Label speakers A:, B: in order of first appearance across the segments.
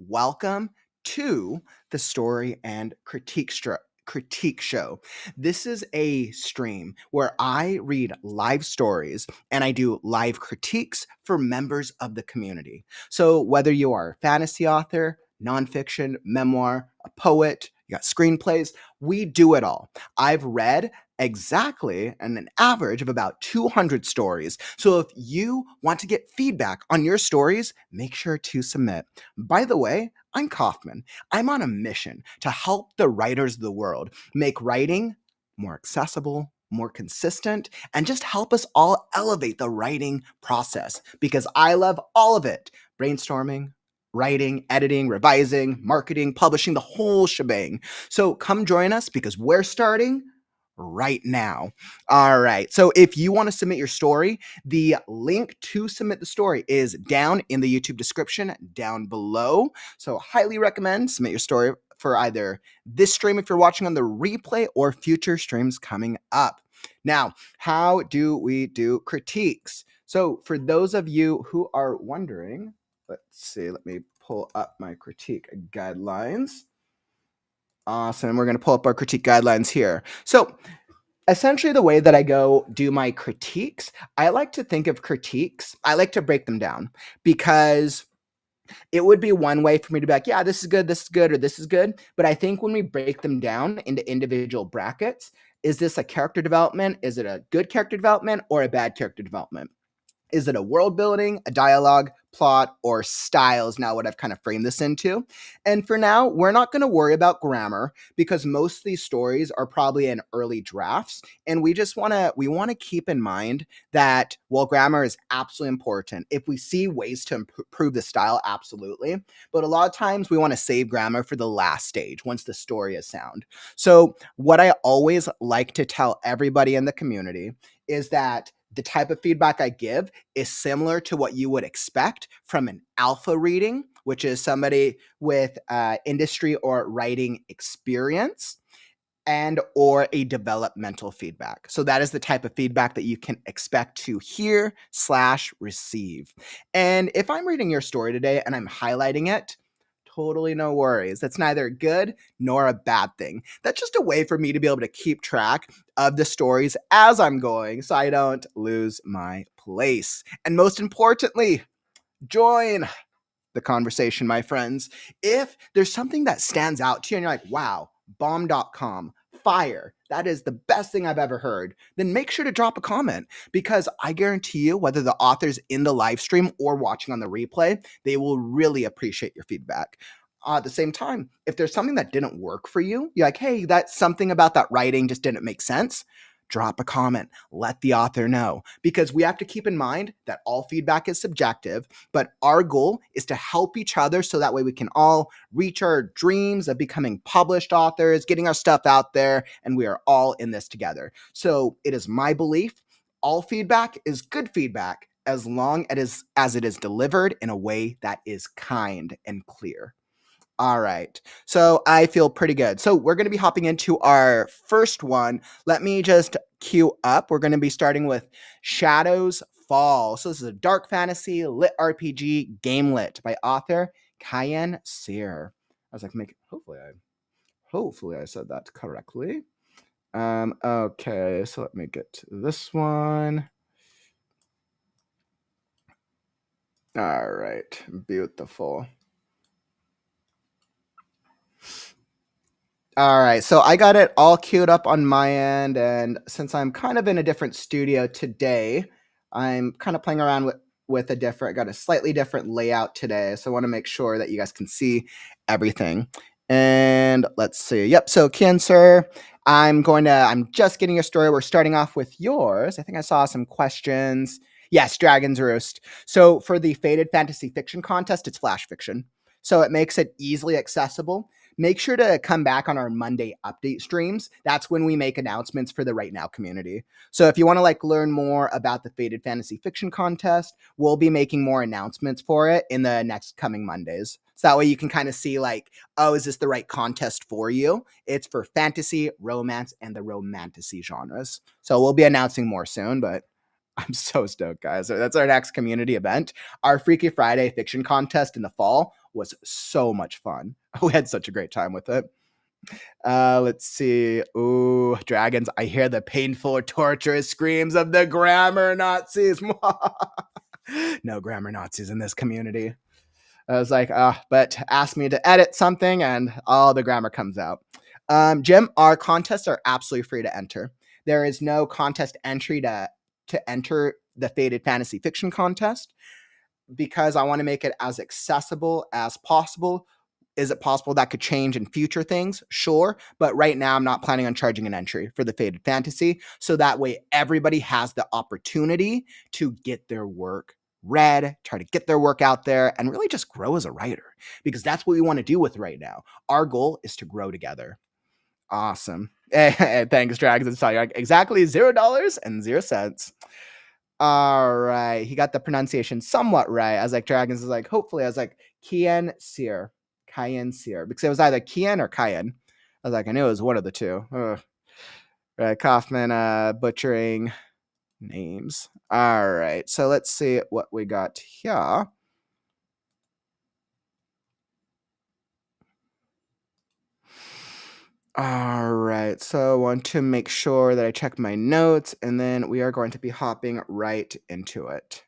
A: welcome to the Story and Critique Show. This is a stream where I read live stories and I do live critiques for members of the community. So whether you are a fantasy author, nonfiction, memoir, a poet, you got screenplays, we do it all. I've read exactly an average of about 200 stories. So if you want to get feedback on your stories, make sure to submit. By the way, I'm Kauffman. I'm on a mission to help the writers of the world make writing more accessible, more consistent, and just help us all elevate the writing process because I love all of it. Brainstorming, writing, editing, revising, marketing, publishing, the whole shebang. So come join us because we're starting right now. All right. So if you want to submit your story, the link to submit the story is down in the YouTube description down below. So highly recommend submit your story for either this stream if you're watching on the replay or future streams coming up. Now, how do we do critiques? So for those of you who are wondering, let's see, let me pull up my critique guidelines. Awesome. We're going to pull up our critique guidelines here. So essentially the way that I go do my critiques, I like to think of critiques. I like to break them down because it would be one way for me to be like, yeah, this is good, or this is good. But I think when we break them down into individual brackets, is this a character development? Is it a good character development or a bad character development? Is it a world building, a dialogue, plot, or style is now what I've kind of framed this into. And for now, we're not going to worry about grammar because most of these stories are probably in early drafts. And we just want to keep in mind that while grammar is absolutely important, if we see ways to improve the style, absolutely. But a lot of times we want to save grammar for the last stage once the story is sound. So what I always like to tell everybody in the community is that the type of feedback I give is similar to what you would expect from an alpha reading, which is somebody with industry or writing experience, and or a developmental feedback. So that is the type of feedback that you can expect to hear/receive. And if I'm reading your story today and I'm highlighting it, totally no worries. That's neither good nor a bad thing. That's just a way for me to be able to keep track of the stories as I'm going so I don't lose my place. And most importantly, join the conversation, my friends. If there's something that stands out to you and you're like, wow, bomb.com, fire, that is the best thing I've ever heard, then make sure to drop a comment because I guarantee you, whether the author's in the live stream or watching on the replay, they will really appreciate your feedback. At the same time, if there's something that didn't work for you, you're like, hey, that's something about that writing just didn't make sense, drop a comment, let the author know, because we have to keep in mind that all feedback is subjective, but our goal is to help each other so that way we can all reach our dreams of becoming published authors, getting our stuff out there, and we are all in this together. So it is my belief, all feedback is good feedback as long as it is delivered in a way that is kind and clear. All right. So I feel pretty good. So we're going to be hopping into our first one. Let me just queue up. We're going to be starting with Shadows Fall. So this is a dark fantasy lit RPG Gamelit by author Cayenne Sear. I was like, hopefully I said that correctly. Okay, so let me get to this one. All right, beautiful. All right, so I got it all queued up on my end, and since I'm kind of in a different studio today, I'm kind of playing around with got a slightly different layout today, so I want to make sure that you guys can see everything. And let's see. Yep, so Cancer, I'm just getting your story. We're starting off with yours. I think I saw some questions. Yes, Dragon's Roost. So for the Faded Fantasy Fiction Contest, it's flash fiction. So it makes it easily accessible. Make sure to come back on our Monday update streams. That's when we make announcements for the ReadNow community. So if you want to learn more about the Faded Fantasy Fiction Contest, we'll be making more announcements for it in the next coming Mondays. So that way you can kind of see oh, is this the right contest for you? It's for fantasy, romance, and the romantasy genres. So we'll be announcing more soon, but I'm so stoked, guys. That's our next community event. Our Freaky Friday fiction contest in the fall was so much fun. We had such a great time with it. Let's see. Ooh, dragons. I hear the painful, torturous screams of the grammar Nazis. No grammar Nazis in this community. I was like, but ask me to edit something and all the grammar comes out. Jim, our contests are absolutely free to enter. There is no contest entry to enter the Faded Fantasy Fiction contest because I want to make it as accessible as possible. Is it possible that could change in future things? Sure. But right now, I'm not planning on charging an entry for the Faded Fantasy. So that way, everybody has the opportunity to get their work read, try to get their work out there, and really just grow as a writer. Because that's what we want to do with ReadNow. Our goal is to grow together. Awesome. Thanks, Dragons. It's exactly $0.00. All right. He got the pronunciation somewhat right. I was like, Dragons is like, hopefully. I was like, Kian Sear. Cayenne Sear. Because it was either Kian or Cayenne. I was like, I knew it was one of the two. Ugh. Right. Kauffman butchering names. All right. So let's see what we got here. All right. So I want to make sure that I check my notes, and then we are going to be hopping right into it.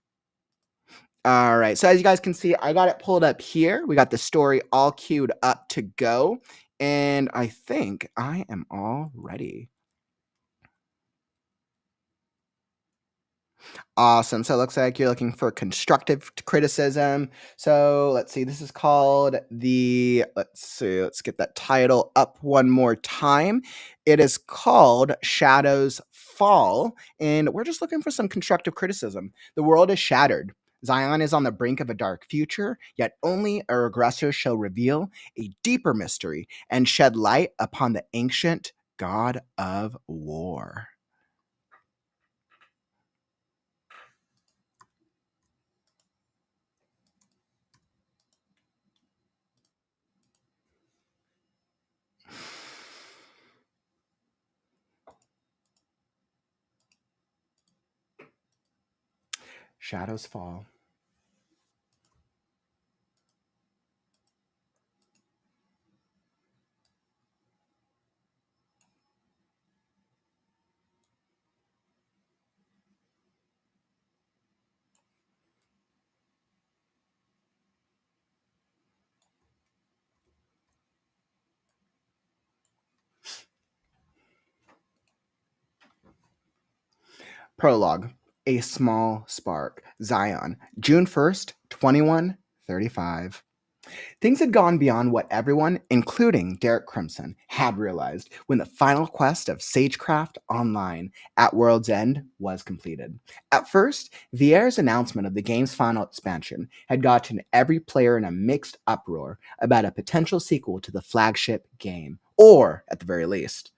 A: All right. So as you guys can see, I got it pulled up here. We got the story all queued up to go. And I think I am all ready. Awesome. So it looks like you're looking for constructive criticism. So let's see. This is called let's get that title up one more time. It is called Shadows Fall. And we're just looking for some constructive criticism. The world is shattered. Zion is on the brink of a dark future, yet only a regressor shall reveal a deeper mystery and shed light upon the ancient god of war. Shadows Fall. Prologue. A Small Spark. Zion. June 1st, 2135. Things had gone beyond what everyone, including Derek Crimson, had realized when the final quest of Sagecraft Online at World's End was completed. At first, Vier's announcement of the game's final expansion had gotten every player in a mixed uproar about a potential sequel to the flagship game, or, at the very least,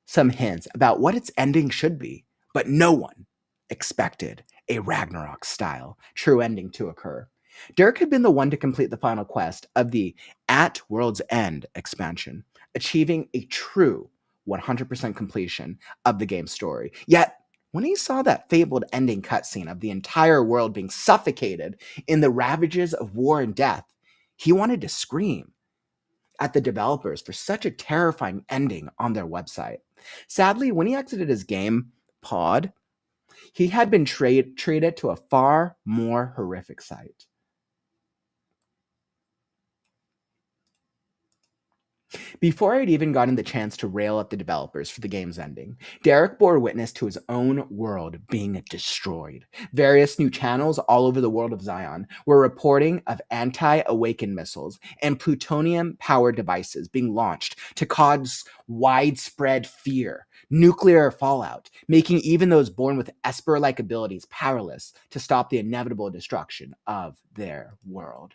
A: some hints about what its ending should be, but no one expected a Ragnarok style true ending to occur. Derek had been the one to complete the final quest of the At World's End expansion, achieving a true 100% completion of the game's story. Yet, when he saw that fabled ending cutscene of the entire world being suffocated in the ravages of war and death, he wanted to scream at the developers for such a terrifying ending on their website. Sadly, when he exited his game pod, he had been treated to a far more horrific sight. Before I'd even gotten the chance to rail at the developers for the game's ending, Derek bore witness to his own world being destroyed. Various new channels all over the world of Zion were reporting of anti-awakened missiles and plutonium-powered devices being launched to cause widespread fear, nuclear fallout, making even those born with Esper-like abilities powerless to stop the inevitable destruction of their world.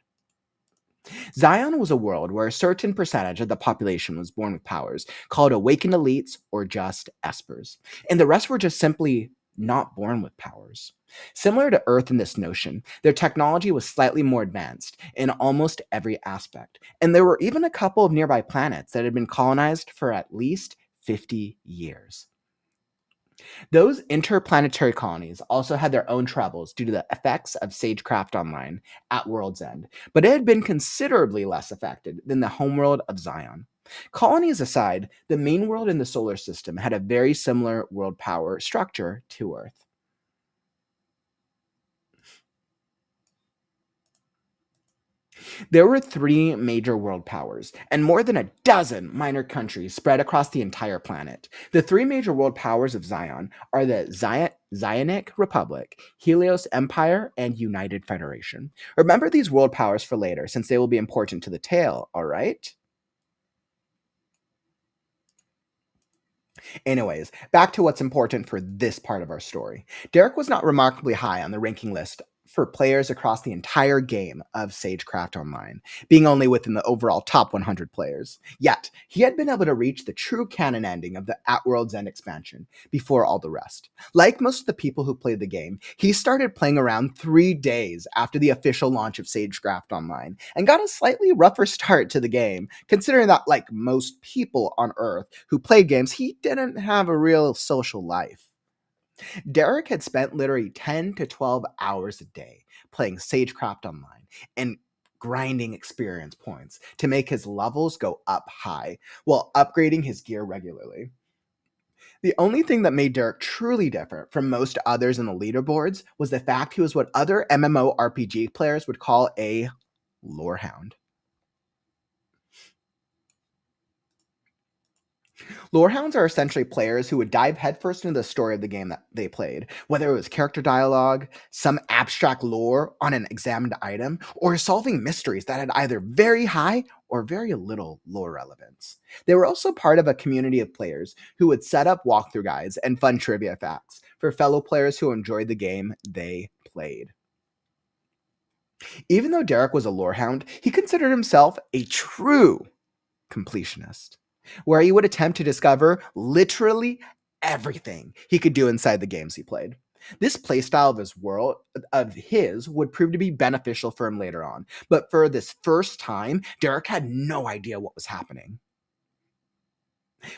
A: Zion was a world where a certain percentage of the population was born with powers, called awakened elites or just espers, and the rest were just simply not born with powers. Similar to Earth in this notion, their technology was slightly more advanced in almost every aspect, and there were even a couple of nearby planets that had been colonized for at least 50 years. Those interplanetary colonies also had their own troubles due to the effects of Sagecraft Online at World's End, but it had been considerably less affected than the homeworld of Zion. Colonies aside, the main world in the solar system had a very similar world power structure to Earth. There were three major world powers and more than a dozen minor countries spread across the entire planet. The three major world powers of Zion are the Zionic Republic, Helios Empire, and United Federation. Remember these world powers for later, since they will be important to the tale, all right? Anyways, back to what's important for this part of our story. Derek was not remarkably high on the ranking list for players across the entire game of Sagecraft Online, being only within the overall top 100 players. Yet, he had been able to reach the true canon ending of the At World's End expansion before all the rest. Like most of the people who played the game, he started playing around 3 days after the official launch of Sagecraft Online and got a slightly rougher start to the game, considering that, like most people on Earth who play games, he didn't have a real social life. Derek had spent literally 10 to 12 hours a day playing Sagecraft Online and grinding experience points to make his levels go up high while upgrading his gear regularly. The only thing that made Derek truly different from most others in the leaderboards was the fact he was what other MMORPG players would call a lorehound. Lorehounds are essentially players who would dive headfirst into the story of the game that they played, whether it was character dialogue, some abstract lore on an examined item, or solving mysteries that had either very high or very little lore relevance. They were also part of a community of players who would set up walkthrough guides and fun trivia facts for fellow players who enjoyed the game they played. Even though Derek was a lorehound, he considered himself a true completionist, where he would attempt to discover literally everything he could do inside the games he played. This playstyle of his would prove to be beneficial for him later on, but for this first time, Derek had no idea what was happening.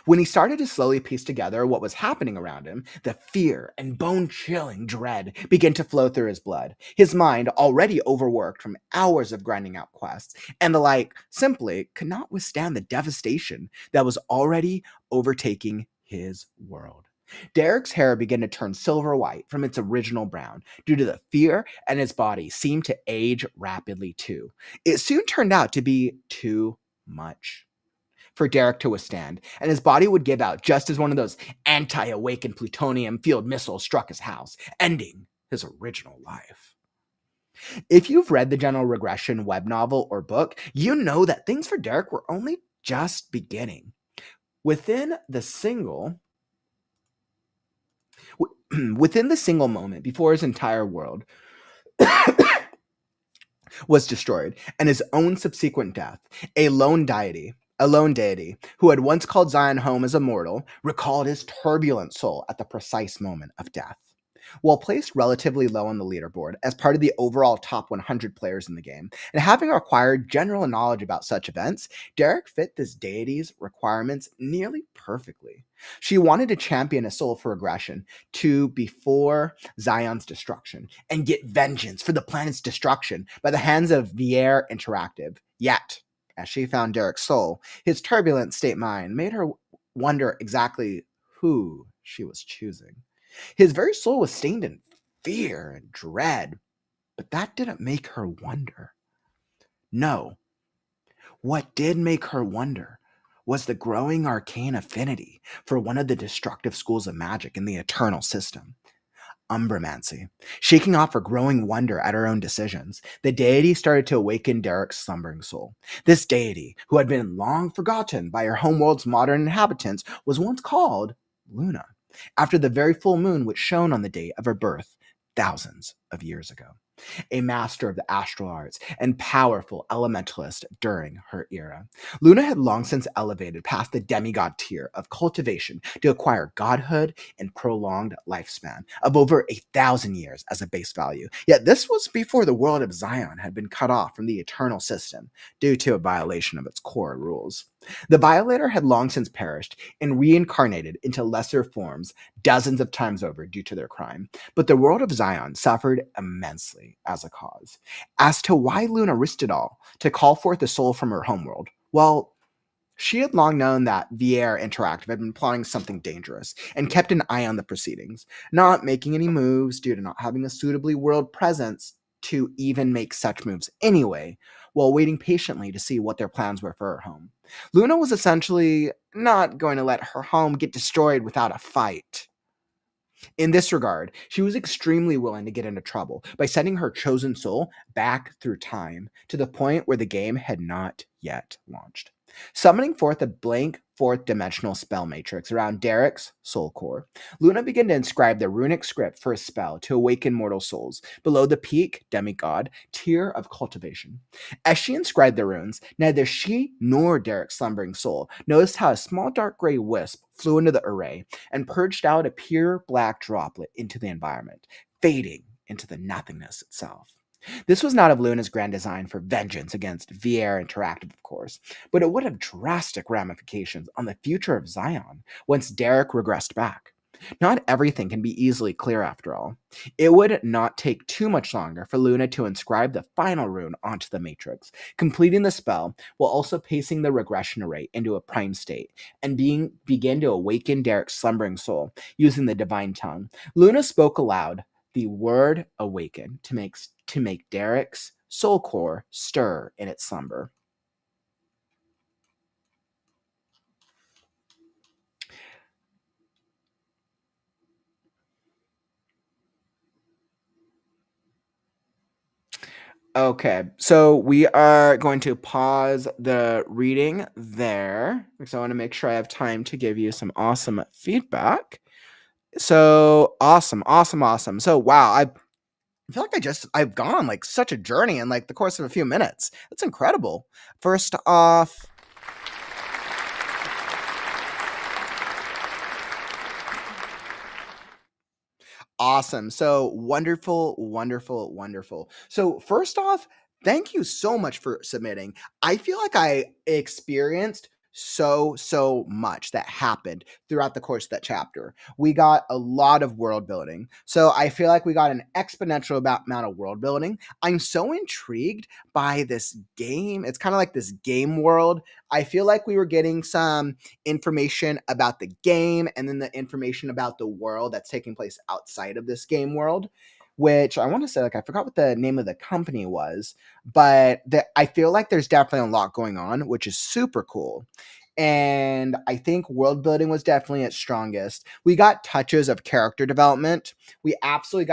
A: When he started to slowly piece together what was happening around him, the fear and bone chilling dread began to flow through his blood. His mind, already overworked from hours of grinding out quests, and the like, simply could not withstand the devastation that was already overtaking his world. Derek's hair began to turn silver white from its original brown due to the fear, and his body seemed to age rapidly too. It soon turned out to be too much for Derek to withstand, and his body would give out just as one of those anti-awakened plutonium field missiles struck his house, ending his original life. If you've read the General Regression web novel or book, you know that things for Derek were only just beginning. Within the single within the single moment before his entire world was destroyed, and his own subsequent death, a lone deity, who had once called Zion home as a mortal, recalled his turbulent soul at the precise moment of death. While placed relatively low on the leaderboard as part of the overall top 100 players in the game, and having acquired general knowledge about such events, Derek fit this deity's requirements nearly perfectly. She wanted to champion a soul for regression to before Zion's destruction and get vengeance for the planet's destruction by the hands of Vier Interactive. Yet, as she found Derek's soul, his turbulent state mind made her wonder exactly who she was choosing. His very soul was stained in fear and dread, but that didn't make her wonder. No, what did make her wonder was the growing arcane affinity for one of the destructive schools of magic in the eternal system, Umbromancy. Shaking off her growing wonder at her own decisions, the deity started to awaken Derek's slumbering soul. This deity, who had been long forgotten by her homeworld's modern inhabitants, was once called Luna, after the very full moon which shone on the day of her birth thousands of years ago. A master of the astral arts and powerful elementalist during her era, Luna had long since elevated past the demigod tier of cultivation to acquire godhood and prolonged lifespan of over 1,000 years as a base value. Yet this was before the world of Zion had been cut off from the eternal system due to a violation of its core rules. The Violator had long since perished and reincarnated into lesser forms dozens of times over due to their crime, but the world of Zion suffered immensely as a cause. As to why Luna risked it all to call forth a soul from her homeworld, well, she had long known that Vier Interactive had been plotting something dangerous and kept an eye on the proceedings, not making any moves due to not having a suitably world presence to even make such moves anyway, while waiting patiently to see what their plans were for her home. Luna was essentially not going to let her home get destroyed without a fight. In this regard, she was extremely willing to get into trouble by sending her chosen soul back through time to the point where the game had not yet launched. Summoning forth a blank fourth dimensional spell matrix around Derek's soul core, Luna began to inscribe the runic script for a spell to awaken mortal souls below the peak demigod tier of cultivation. As she inscribed the runes, neither she nor Derek's slumbering soul noticed how a small dark gray wisp flew into the array and purged out a pure black droplet into the environment, fading into the nothingness itself. This was not of Luna's grand design for vengeance against VR Interactive, of course, but it would have drastic ramifications on the future of Zion once Derek regressed back. Not everything can be easily clear after all. It would not take too much longer for Luna to inscribe the final rune onto the matrix, completing the spell while also pacing the regression array into a prime state and begin to awaken Derek's slumbering soul using the divine tongue. Luna spoke aloud the word awaken to make Derek's soul core stir in its slumber. Okay, so we are going to pause the reading there because I want to make sure I have time to give you some awesome feedback. So awesome, awesome, awesome. So wow, I feel like I've gone on like such a journey in like the course of a few minutes. That's incredible. First off, awesome. So wonderful, wonderful, wonderful. So, first off, thank you so much for submitting. I feel like I experienced so much that happened throughout the course of that chapter. We got a lot of world building. So, I feel like we got an exponential amount of world building. I'm so intrigued by this game. It's kind of like this game world. I feel like we were getting some information about the game and then the information about the world that's taking place outside of this game world, which I want to say, like, I forgot what the name of the company was, but I feel like there's definitely a lot going on, which is super cool. And I think world building was definitely its strongest. We got touches of character development. We absolutely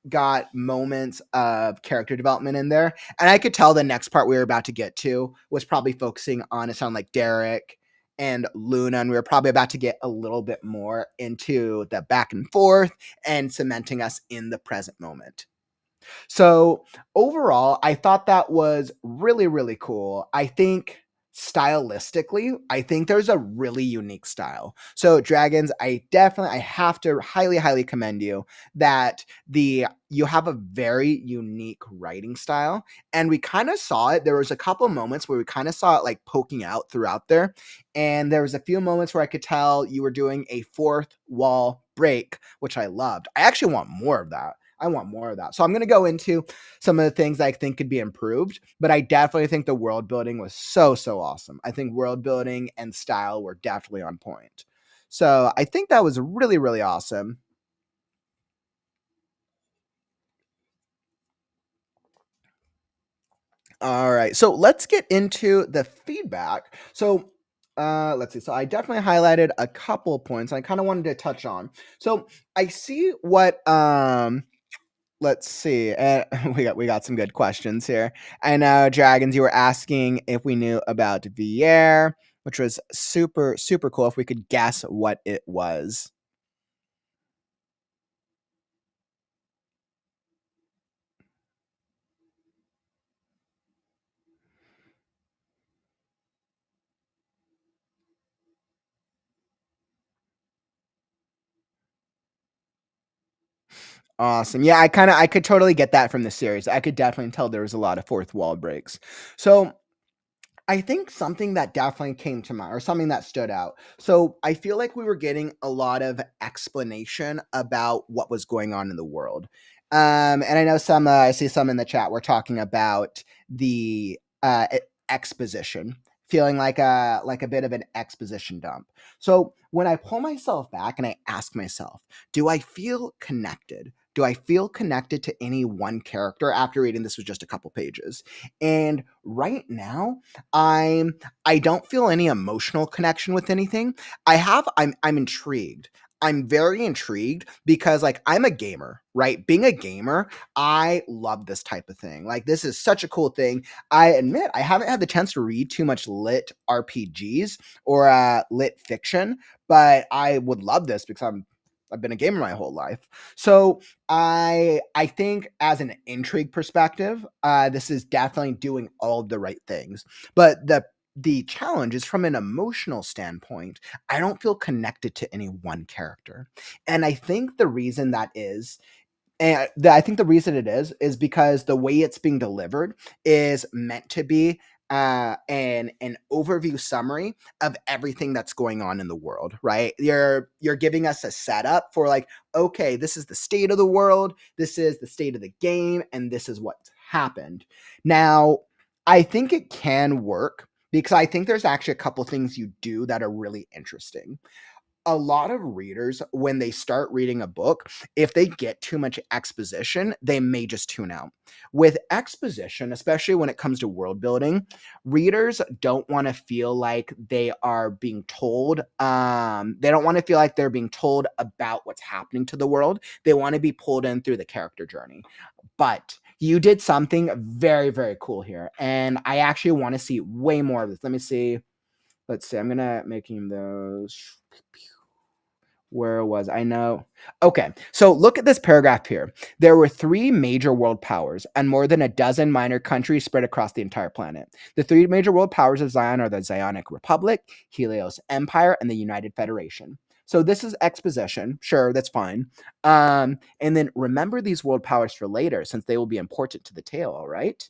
A: got moments of character development in there. And I could tell the next part we were about to get to was probably focusing on, it sounded like, Derek and Luna, and we were probably about to get a little bit more into the back and forth and cementing us in the present moment. So overall, I thought that was really, really cool. I think stylistically, I think there's a really unique style. So Dragons, I have to highly, highly commend you that you have a very unique writing style. And we kind of saw it. There was a couple moments where we kind of saw it like poking out throughout there. And there was a few moments where I could tell you were doing a fourth wall break, which I loved. I actually want more of that. I want more of that. So I'm going to go into some of the things I think could be improved, but I definitely think the world building was so awesome. I think world building and style were definitely on point. So I think that was really, really awesome. All right. So let's get into the feedback. So let's see. So I definitely highlighted a couple points I kind of wanted to touch on. So I see what let's see. We got some good questions here. I know, Dragons, you were asking if we knew about VR, which was super cool. If we could guess what it was. Awesome. Yeah, I could totally get that from the series. I could definitely tell there was a lot of fourth wall breaks. So I think something that definitely came to mind, or something that stood out. So I feel like we were getting a lot of explanation about what was going on in the world. And I know some, I see some in the chat were talking about the exposition, feeling like a bit of an exposition dump. So when I pull myself back and I ask myself, do I feel connected? Do I feel connected to any one character after reading this was just a couple pages? And right now, I'm I don't feel any emotional connection with anything. I'm intrigued. I'm very intrigued because like I'm a gamer, right? Being a gamer, I love this type of thing. Like this is such a cool thing. I admit I haven't had the chance to read too much lit RPGs or lit fiction, but I would love this because I've been a gamer my whole life. So I think as an intrigue perspective, this is definitely doing all the right things. But the challenge is from an emotional standpoint. I don't feel connected to any one character, and I think the reason that is I think the reason it is because the way it's being delivered is meant to be an overview summary of everything that's going on in the world, right? You're giving us a setup for like, okay, this is the state of the world, this is the state of the game, and this is what's happened. Now, I think it can work because I think there's actually a couple things you do that are really interesting. A lot of readers, when they start reading a book, if they get too much exposition, they may just tune out. With exposition, especially when it comes to world building, readers don't want to feel like they are being told, they don't want to feel like they're being told about what's happening to the world. They want to be pulled in through the character journey. But you did something very, very cool here. And I actually want to see way more of this. Let me see. Let's see. I'm going to making those. Where was I know? Okay, so look at this paragraph here. There were three major world powers and more than a dozen minor countries spread across the entire planet. The three major world powers of Zion are the Zionic Republic, Helios Empire, and the United Federation. So this is exposition. Sure, that's fine. And then remember these world powers for later, since they will be important to the tale, all right?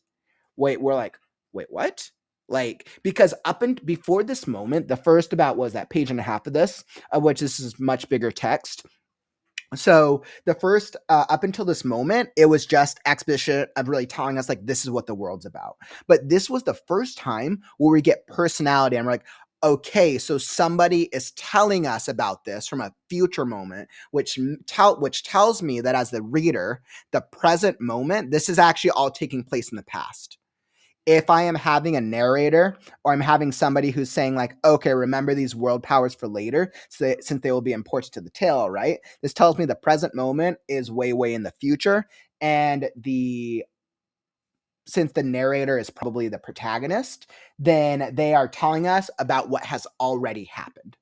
A: We're like, wait, what? Like, because up and before this moment, the first about was that page and a half of this, of which this is much bigger text. So the first up until this moment, it was just exposition of really telling us like this is what the world's about. But this was the first time where we get personality, and we're like, okay, so somebody is telling us about this from a future moment, which tells me that as the reader, the present moment, this is actually all taking place in the past. If I am having a narrator or I'm having somebody who's saying like, okay, remember these world powers for later, so since they will be important to the tale, right? This tells me the present moment is way, way in the future. And since the narrator is probably the protagonist, then they are telling us about what has already happened.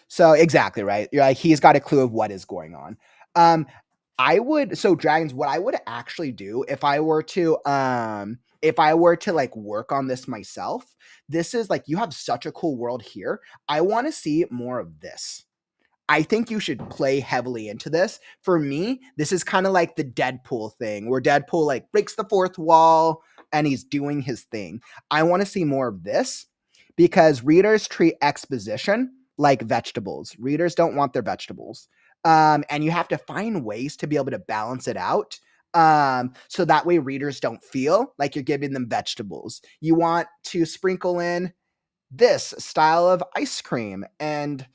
A: So exactly, right. You're like, he's got a clue of what is going on. Dragons, what I would actually do if I were to like work on this myself, this is like, you have such a cool world here. I want to see more of this. I think you should play heavily into this. For me, this is kind of like the Deadpool thing where Deadpool like breaks the fourth wall and he's doing his thing. I want to see more of this because readers treat exposition like vegetables. Readers don't want their vegetables. And you have to find ways to be able to balance it out. So that way readers don't feel like you're giving them vegetables. You want to sprinkle in this style of ice cream and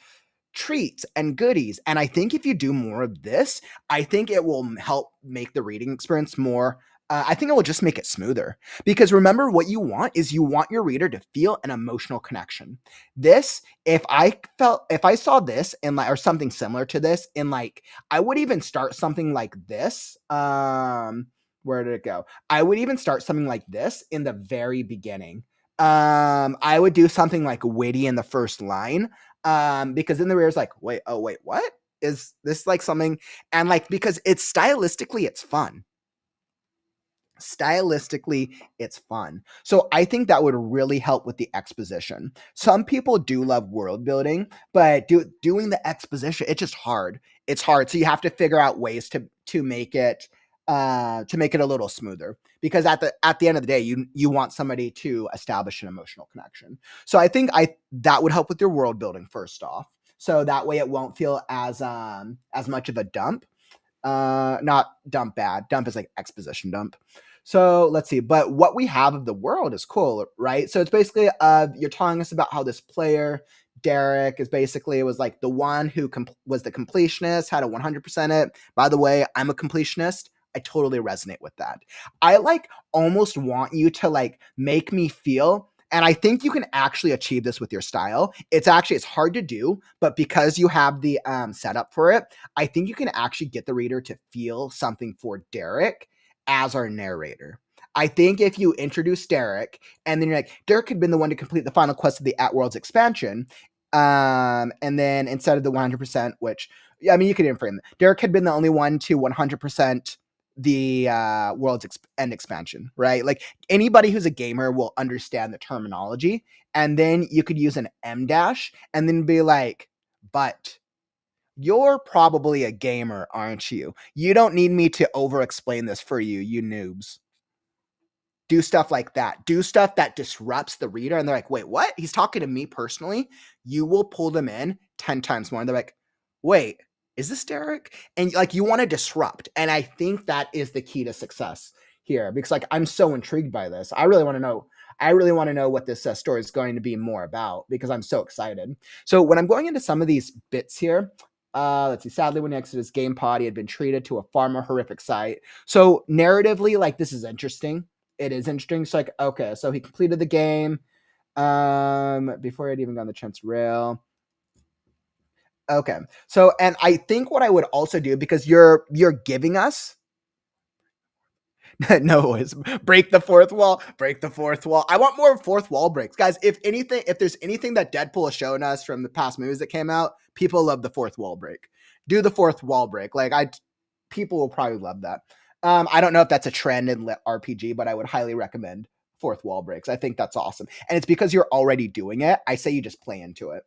A: treats and goodies. And I think if you do more of this, I think it will help make the reading experience more. I think it will just make it smoother because remember what you want is you want your reader to feel an emotional connection. This, if I saw this in like, or something similar to this in like, I would even start something like this. Where did it go? I would even start something like this in the very beginning. I would do something like witty in the first line because then the reader's like, wait, what is this like something? And like, because it's stylistically, it's fun. Stylistically, it's fun. So I think that would really help with the exposition. Some people do love world building, but doing the exposition, it's just hard. It's hard. So you have to figure out ways to make it to make it a little smoother, because at the end of the day, you want somebody to establish an emotional connection. So I think that would help with your world building first off. So that way it won't feel as much of a dump. Not dump bad. Dump is like exposition dump. So let's see. But what we have of the world is cool, right? So it's basically you're telling us about how this player Derek is basically was like the one who was the completionist, had a 100% it. By the way, I'm a completionist. I totally resonate with that. I like almost want you to like make me feel, and I think you can actually achieve this with your style. It's hard to do, but because you have the setup for it, I think you can actually get the reader to feel something for Derek as our narrator. I think if you introduce Derek and then you're like, Derek had been the one to complete the final quest of the At-Worlds expansion, and then instead of the 100%, which, I mean, you could frame it. Derek had been the only one to 100% the World's End expansion, right? Like anybody who's a gamer will understand the terminology, and then you could use an M dash and then be like, but you're probably a gamer, aren't you? You don't need me to over explain this for you, you noobs. Do stuff like that. Do stuff that disrupts the reader, and they're like, wait, what? He's talking to me personally? You will pull them in 10 times more. And they're like, wait, is this Derek? And like, you want to disrupt. And I think that is the key to success here, because like, I'm so intrigued by this. I really want to know what this story is going to be more about, because I'm so excited. So when I'm going into some of these bits here, let's see. Sadly, when he exited his game pod, he had been treated to a far more horrific sight. So narratively, like, this is interesting. It is interesting. It's like, okay, so he completed the game before he had even gotten the chance to rail. Okay. So, and I think what I would also do, because you're giving us no, it's break the fourth wall, break the fourth wall. I want more fourth wall breaks. Guys, if there's anything that Deadpool has shown us from the past movies that came out, people love the fourth wall break. Do the fourth wall break. Like people will probably love that. I don't know if that's a trend in RPG, but I would highly recommend fourth wall breaks. I think that's awesome. And it's because you're already doing it. I say you just play into it.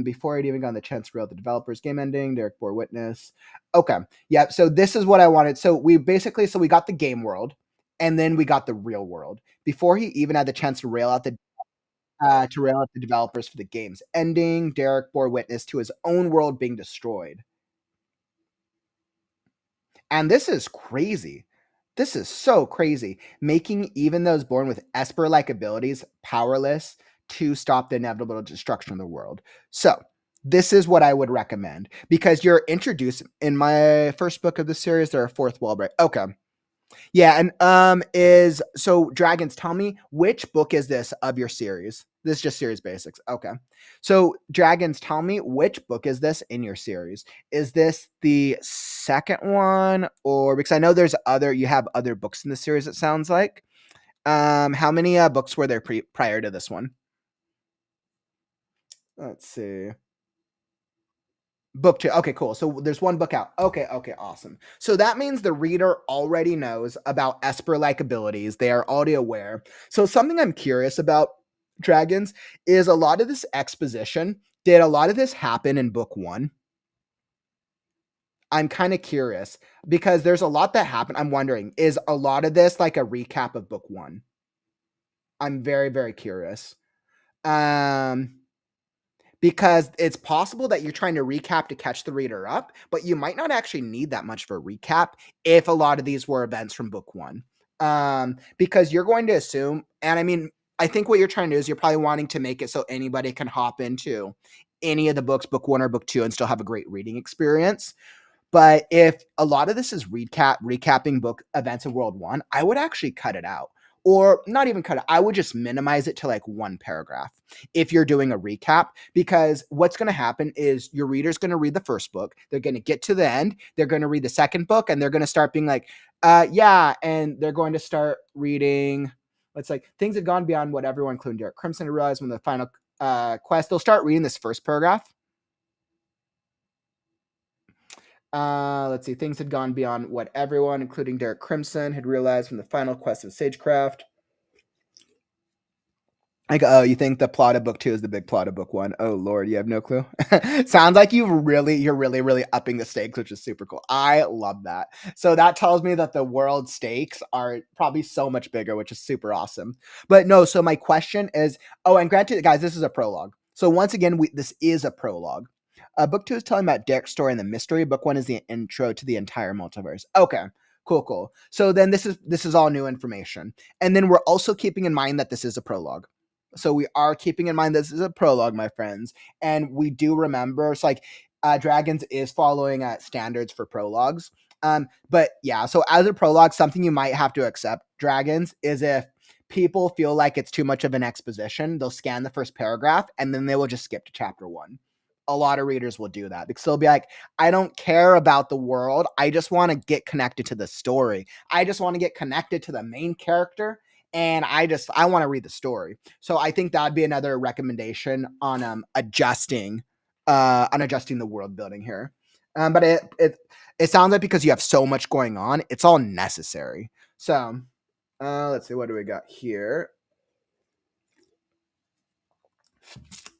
A: Before I'd even gotten the chance to rail the developers game ending, Derek bore witness. Okay. Yeah. So this is what I wanted. So we got the game world, and then we got the real world before he even had the chance to rail out the developers for the game's ending. Derek bore witness to his own world being destroyed. And this is crazy. This is so crazy. Making even those born with Esper-like abilities powerless to stop the inevitable destruction of the world. So, this is what I would recommend, because you're introduced in my first book of the series. There are fourth wall break. Okay. Yeah, and is so Dragons, tell me, which book is this of your series? This is just series basics. Okay. So Dragons, tell me, which book is this in your series? Is this the second one, or because I know you have other books in the series, it sounds like. How many books were there prior to this one? Let's see. Book 2. Okay, cool. So there's one book out. Okay, awesome. So that means the reader already knows about Esper-like abilities. They are already aware. So something I'm curious about, Dragons, is a lot of this exposition. Did a lot of this happen in book 1? I'm kind of curious, because there's a lot that happened. I'm wondering, is a lot of this like a recap of book 1? I'm very, very curious. Because it's possible that you're trying to recap to catch the reader up, but you might not actually need that much for a recap if a lot of these were events from book 1. Because you're going to assume, and I mean, I think what you're trying to do is you're probably wanting to make it so anybody can hop into any of the books, book 1 or book 2, and still have a great reading experience. But if a lot of this is recapping book events of World 1, I would actually cut it out. Or not even cut it. I would just minimize it to like one paragraph if you're doing a recap, because what's going to happen is your reader's going to read the first book. They're going to get to the end. They're going to read the second book, and they're going to start being like, yeah. And they're going to start reading, it's like, things had gone beyond what everyone, including Derek Crimson, had realized when the final quest. They'll start reading this first paragraph. Let's see. Things had gone beyond what everyone, including Derek Crimson, had realized from the final quest of Sagecraft. Like, oh, you think the plot of book 2 is the big plot of book 1? Oh Lord, you have no clue. Sounds like you're really upping the stakes, which is super cool. I love that. So that tells me that the world stakes are probably so much bigger, which is super awesome. But no, so my question is, oh, and granted, guys, this is a prologue. So once again, this is a prologue. Book 2 is telling about Derek's story and the mystery. Book 1 is the intro to the entire multiverse. Okay, cool. So then this is all new information, and then we're also keeping in mind that this is a prologue. So we are keeping in mind this is a prologue, my friends, and we do remember. So like, Dragons is following standards for prologues. But yeah, so as a prologue, something you might have to accept, Dragons, is if people feel like it's too much of an exposition, they'll scan the first paragraph and then they will just skip to chapter 1. A lot of readers will do that because they'll be like, I don't care about the world. I just want to get connected to the story. I just want to get connected to the main character, and I want to read the story. So I think that'd be another recommendation on adjusting the world building here. But it sounds like because you have so much going on, it's all necessary. So let's see, what do we got here?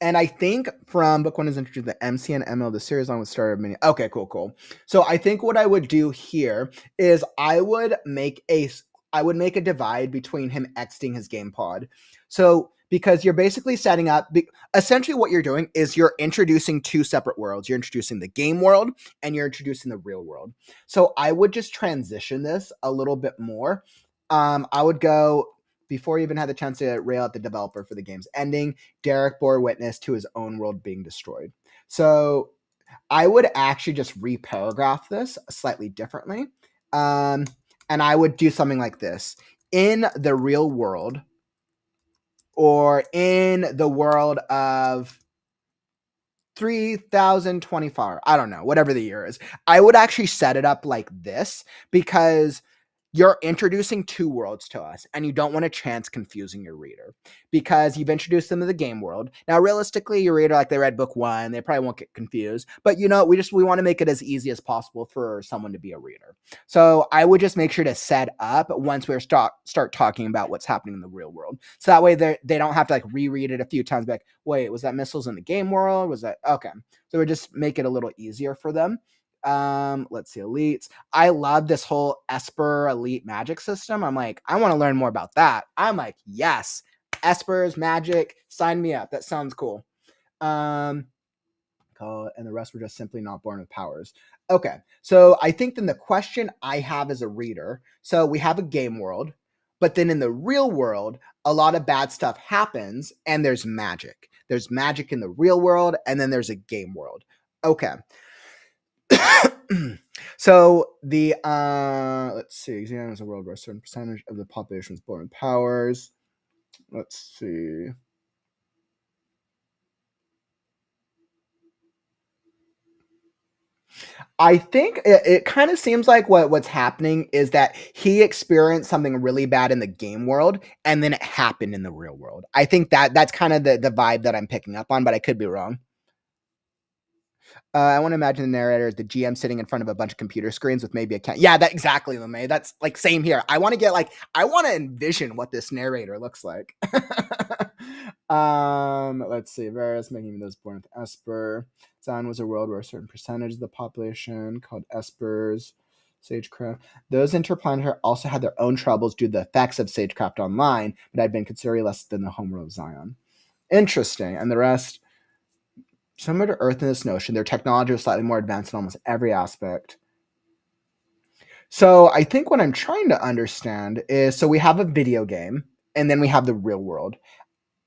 A: And I think from book 1 is introduced the MC and ML, the series on with start of mini. Okay, cool. So I think what I would do here is I would make a divide between him exiting his game pod. So because you're basically setting up, essentially what you're doing is you're introducing two separate worlds. You're introducing the game world and you're introducing the real world. So I would just transition this a little bit more. I would go, before he even had the chance to rail at the developer for the game's ending, Derek bore witness to his own world being destroyed. So I would actually just re-paragraph this slightly differently. And I would do something like this. In the real world, or in the world of 3024, I don't know, whatever the year is, I would actually set it up like this because you're introducing two worlds to us and you don't want a chance confusing your reader because you've introduced them to the game world. Now, realistically, your reader, like, they read book 1, they probably won't get confused, but we want to make it as easy as possible for someone to be a reader. So I would just make sure to set up once we start talking about what's happening in the real world. So that way they don't have to like reread it a few times, like, wait, was that missiles in the game world? Was that okay? So we just make it a little easier for them. Let's see, elites. I love this whole Esper elite magic system. I'm like, I want to learn more about that. I'm like, yes, Esper's magic, sign me up. That sounds cool. And the rest were just simply not born with powers. Okay, so I think then the question I have as a reader, so we have a game world, but then in the real world, a lot of bad stuff happens and there's magic. There's magic in the real world and then there's a game world. Okay. So the let's see, examines a world where a certain percentage of the population is born with powers. Let's see. I think it kind of seems like what's happening is that he experienced something really bad in the game world and then it happened in the real world. I think that's kind of the vibe that I'm picking up on, but I could be wrong. I want to imagine the narrator, the GM, sitting in front of a bunch of computer screens with maybe a cat. Yeah, that exactly, LeMay. That's like same here. I want to envision what this narrator looks like. Let's see. Varus making those born with Esper. Zion was a world where a certain percentage of the population called Espers. Sagecraft. Those interplanetary also had their own troubles due to the effects of Sagecraft Online, but had been considerably less than the homeworld of Zion. Interesting. And the rest, similar to Earth in this notion, their technology was slightly more advanced in almost every aspect. So I think what I'm trying to understand is, so we have a video game, and then we have the real world.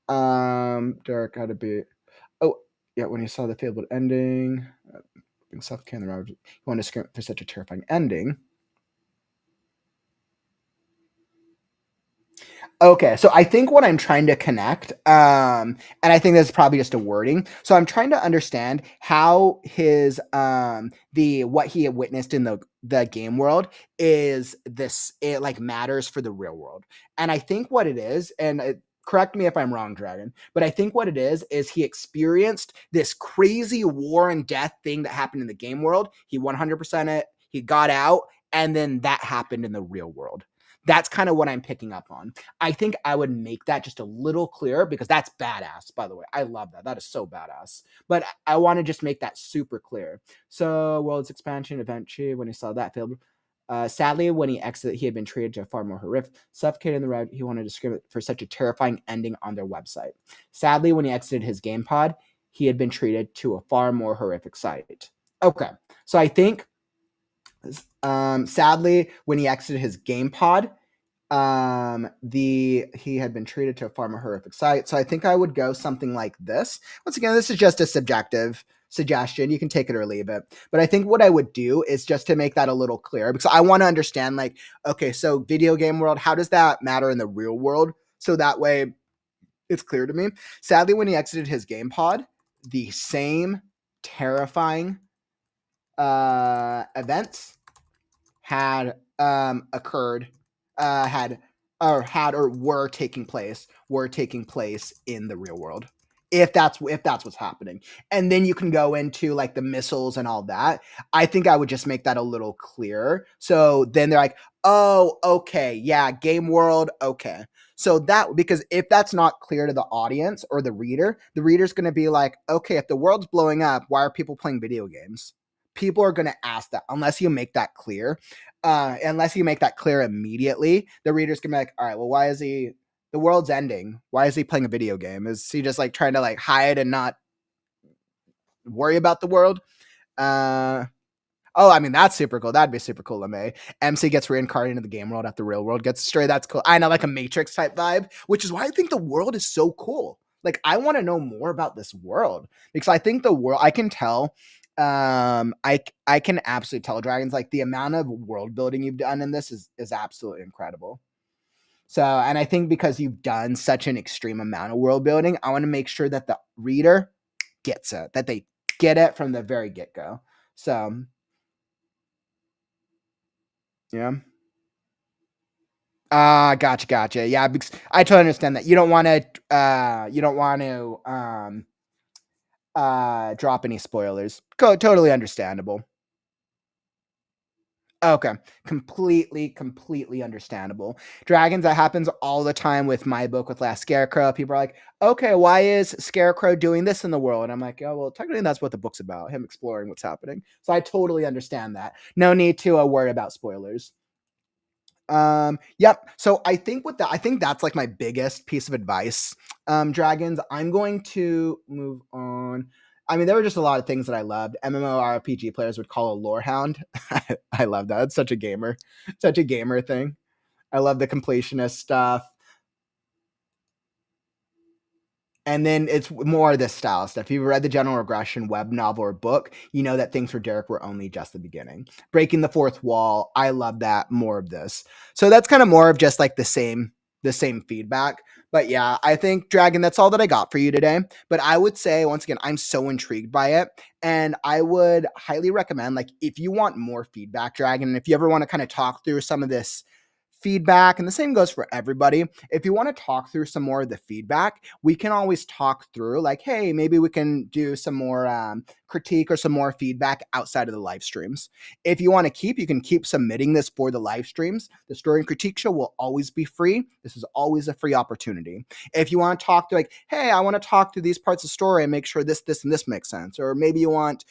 A: Derek had to be. Oh, yeah. When he saw the fabled ending, suffocating the road, he wanted to scream for such a terrifying ending. Okay, so I think what I'm trying to connect, and I think that's probably just a wording. So I'm trying to understand how his what he had witnessed in the game world is this, it like matters for the real world. And I think what it is, and correct me if I'm wrong, Dragon, but I think what it is he experienced this crazy war and death thing that happened in the game world. He 100% it. He got out, and then that happened in the real world. That's kind of what I'm picking up on. I think I would make that just a little clearer because that's badass, by the way. I love that. That is so badass. But I want to just make that super clear. So, world's expansion eventually, when he saw that failed. Sadly, when he exited, he had been treated to a far more horrific, suffocated in the road. He wanted to discriminate for such a terrifying ending on their website. Sadly, when he exited his game pod, he had been treated to a far more horrific sight. Okay, so I think, sadly, when he exited his game pod, he had been treated to a far more horrific sight. So I think I would go something like this. Once again, this is just a subjective suggestion. You can take it or leave it. But I think what I would do is just to make that a little clearer, because I want to understand, like, okay, so video game world, how does that matter in the real world? So that way it's clear to me. Sadly, when he exited his game pod, the same terrifying events had occurred, were taking place in the real world, if that's what's happening. And then you can go into like the missiles and all that. I think I would just make that a little clearer, so then they're like, oh, okay, yeah, game world, okay. So that, because if that's not clear to the audience or the reader's going to be like, okay, if the world's blowing up, why are people playing video games? People are going to ask that unless you make that clear. Unless you make that clear immediately, the reader's gonna be like, all right, well, why is he, the world's ending, why is he playing a video game? Is he just like trying to like hide and not worry about the world? Oh, I mean, that's super cool. That'd be super cool, LeMay. MC gets reincarnated into the game world after the real world gets destroyed. That's cool. I know, like a Matrix type vibe, which is why I think the world is so cool. Like, I want to know more about this world because I think the world, I can tell, I can absolutely tell, Dragons, like the amount of world building you've done in this is absolutely incredible. So, and I think because you've done such an extreme amount of world building, I want to make sure that the reader gets it, that they get it from the very get-go. So, yeah. Gotcha. Yeah, because I totally understand that. You don't want to drop any spoilers. Totally understandable. Okay. Completely understandable. Dragons, that happens all the time with my book with Last Scarecrow. People are like, okay, why is Scarecrow doing this in the world? And I'm like, oh, well, technically that's what the book's about, him exploring what's happening. So I totally understand that. No need to worry about spoilers. Yep. So I think I think that's like my biggest piece of advice. Dragons, I'm going to move on. I mean, there were just a lot of things that I loved. MMORPG players would call a lore hound. I love that. It's such a gamer thing. I love the completionist stuff. And then it's more of this style stuff. If you've read the General Regression web novel or book, you know that things for Derek were only just the beginning. Breaking the fourth wall, I love that. More of this. So that's kind of more of just like the same feedback. But yeah, I think, Dragon, that's all that I got for you today. But I would say, once again, I'm so intrigued by it. And I would highly recommend, like, if you want more feedback, Dragon, and if you ever want to kind of talk through some of this feedback, and the same goes for everybody, if you want to talk through some more of the feedback, we can always talk through, like, hey, maybe we can do some more critique or some more feedback outside of the live streams. If you want to you can keep submitting this for the live streams. The Story and Critique Show will always be free. This is always a free opportunity. If you want to talk to, like, hey, I want to talk through these parts of the story and make sure this and this makes sense, or maybe you want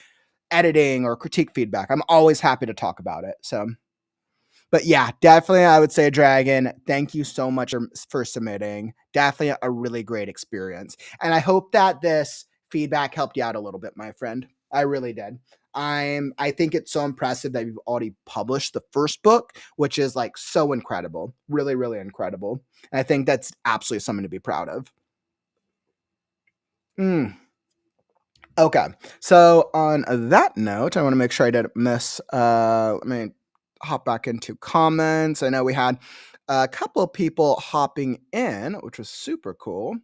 A: editing or critique feedback, I'm always happy to talk about it. So, but yeah, definitely, I would say, Dragon, thank you so much for submitting. Definitely a really great experience. And I hope that this feedback helped you out a little bit, my friend. I really did. I think it's so impressive that you've already published the first book, which is like so incredible. Really incredible. And I think that's absolutely something to be proud of. Okay. So on that note, I want to make sure I didn't miss, let me hop back into comments. I know we had a couple of people hopping in, which was super cool.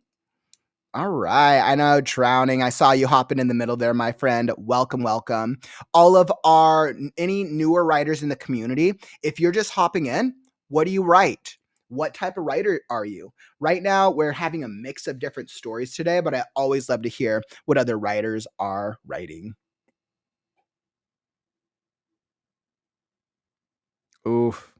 A: All right. I know, Drowning, I saw you hopping in the middle there, my friend. Welcome. All of any newer writers in the community, if you're just hopping in, what do you write? What type of writer are you? Right now, we're having a mix of different stories today, but I always love to hear what other writers are writing. Oof.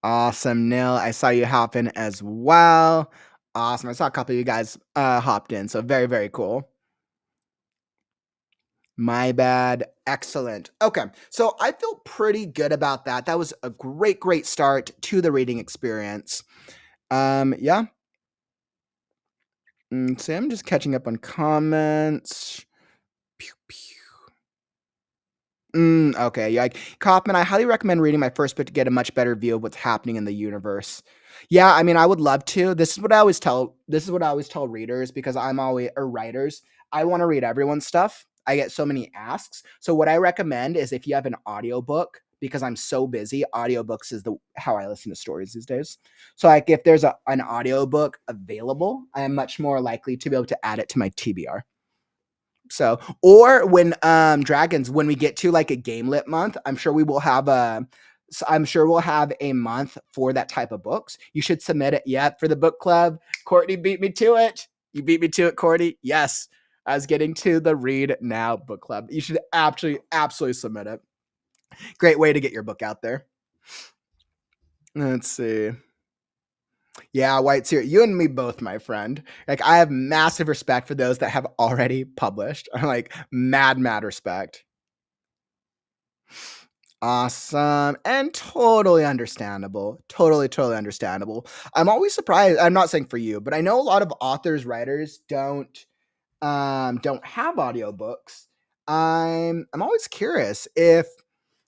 A: Awesome, Nil. I saw you hop in as well. Awesome. I saw a couple of you guys hopped in, so very, very cool. My bad. Excellent. Okay, so I feel pretty good about that. That was a great, great start to the reading experience. Yeah. So I'm just catching up on comments. Pew, pew. Okay, yeah, like, Kauffman, I highly recommend reading my first book to get a much better view of what's happening in the universe. Yeah, I mean, I would love to. This is what I always tell readers because I'm always or writers. I want to read everyone's stuff. I get so many asks. So what I recommend is if you have an audiobook, because I'm so busy, audiobooks is the how I listen to stories these days. So like if there's an audiobook available, I am much more likely to be able to add it to my TBR. So, or when dragons, when we get to like a Gamelit month, I'm sure we'll have a month for that type of books. You should submit it. Yeah, for the book club. Courtney beat me to it. You beat me to it, Courtney. Yes, I was getting to the Read Now book club. You should absolutely submit it. Great way to get your book out there. Let's see. Yeah, White's here. You and me both, my friend. Like, I have massive respect for those that have already published. Like, mad respect. Awesome and totally understandable. Totally understandable. I'm always surprised. I'm not saying for you, but I know a lot of authors, writers don't have audiobooks. I'm always curious if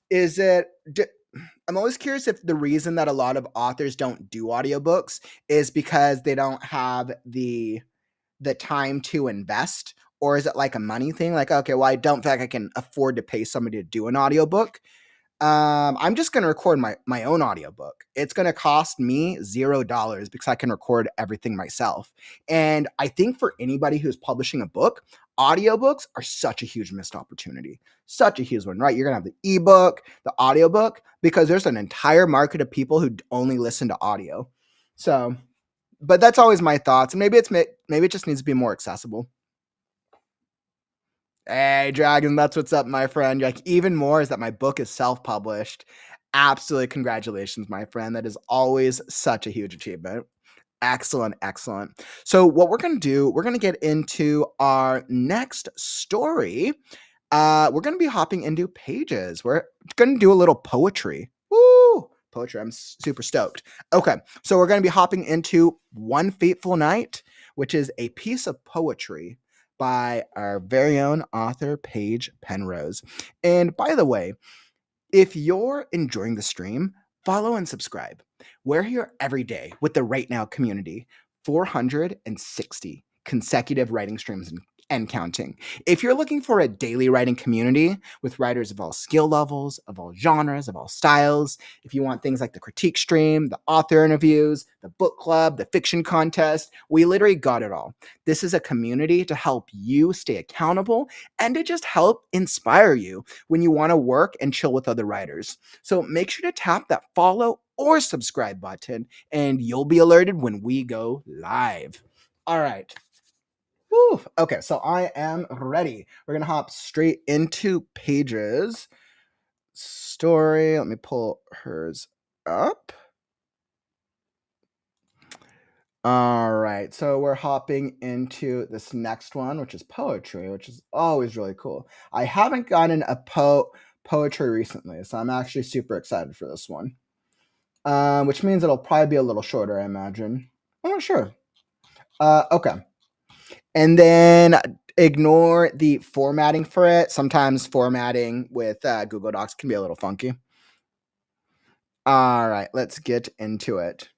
A: is it d- I'm always curious if the reason that a lot of authors don't do audiobooks is because they don't have the time to invest, or is it like a money thing? Like, okay, well, I don't feel like I can afford to pay somebody to do an audiobook. I'm just gonna record my own audiobook. It's gonna cost me $0 because I can record everything myself. And I think for anybody who's publishing a book, audiobooks are such a huge missed opportunity. Such a huge one, right? You're gonna have the ebook, the audiobook, because there's an entire market of people who only listen to audio. So, but that's always my thoughts. Maybe it just needs to be more accessible. Hey, Dragon, that's what's up, my friend. Like, even more is that my book is self-published. Absolutely, congratulations, my friend. That is always such a huge achievement. Excellent. So, what we're gonna do, we're gonna get into our next story. We're gonna be hopping into pages. We're gonna do a little poetry. Woo! Poetry. I'm super stoked. Okay, so we're gonna be hopping into One Fateful Night, which is a piece of poetry by our very own author, Paige Penrose. And by the way, if you're enjoying the stream, follow and subscribe. We're here every day with the ReadNow community, 460 consecutive writing streams and counting. If you're looking for a daily writing community with writers of all skill levels, of all genres, of all styles, if you want things like the critique stream, the author interviews, the book club, the fiction contest, we literally got it all. This is a community to help you stay accountable and to just help inspire you when you want to work and chill with other writers. So make sure to tap that follow or subscribe button and you'll be alerted when we go live. All right. Woo. Okay, so I am ready. We're going to hop straight into Paige's story. Let me pull hers up. All right, so we're hopping into this next one, which is poetry, which is always really cool. I haven't gotten a poetry recently, so I'm actually super excited for this one. Which means it'll probably be a little shorter, I imagine. I'm not sure. Okay. And then ignore the formatting for it. Sometimes formatting with Google Docs can be a little funky. All right, let's get into it.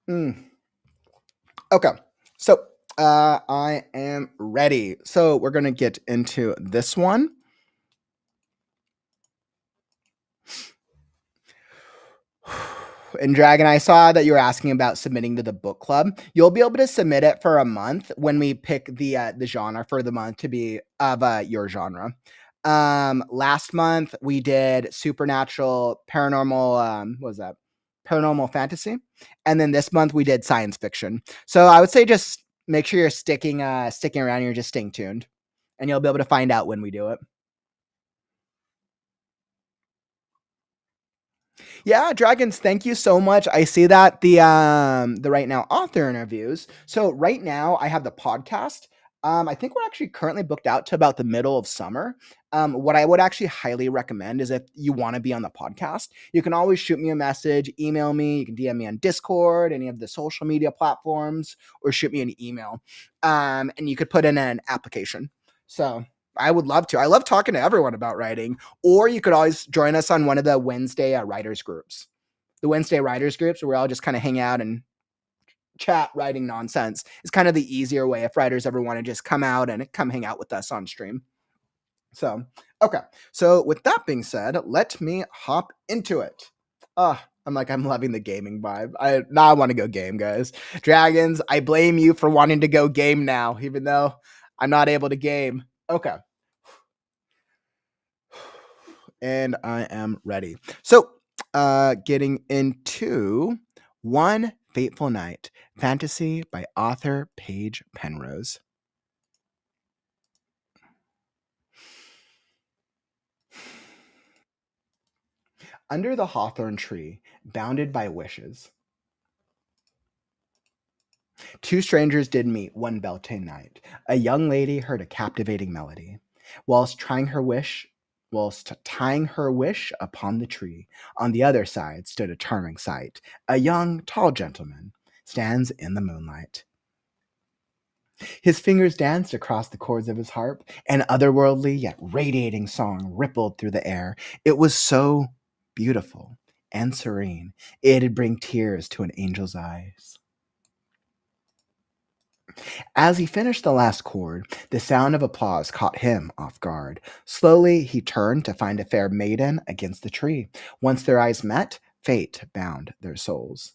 A: Okay, so I am ready. So we're going to get into this one. And Dragon, I saw that you were asking about submitting to the book club. You'll be able to submit it for a month when we pick the genre for the month to be of your genre. Last month we did supernatural, paranormal. What was that? Paranormal fantasy, and then this month we did science fiction. So I would say just make sure you're sticking around. You're just staying tuned, and you'll be able to find out when we do it. Yeah, Dragons, thank you so much. I see that the Right Now author interviews. So right now I have the podcast. I think we're actually currently booked out to about the middle of summer. What I would actually highly recommend is if you want to be on the podcast, you can always shoot me a message, email me, you can DM me on Discord, any of the social media platforms, or shoot me an email. And you could put in an application. So I would love to. I love talking to everyone about writing. Or you could always join us on one of the Wednesday writers groups. The Wednesday writers groups where we all just kind of hang out and chat writing nonsense is kind of the easier way if writers ever want to just come out and come hang out with us on stream. So, okay. So with that being said, let me hop into it. I'm loving the gaming vibe. I want to go game, guys. Dragons, I blame you for wanting to go game now, even though I'm not able to game. Okay. And I am ready. So, getting into One Fateful Night, fantasy by author Paige Penrose. Under the hawthorn tree, bounded by wishes, two strangers did meet one Beltane night. A young lady heard a captivating melody. Whilst tying her wish upon the tree, on the other side stood a charming sight. A young, tall gentleman stands in the moonlight. His fingers danced across the chords of his harp. An otherworldly yet radiating song rippled through the air. It was so beautiful and serene, it'd bring tears to an angel's eyes. As he finished the last chord, the sound of applause caught him off guard. Slowly, he turned to find a fair maiden against the tree. Once their eyes met, fate bound their souls.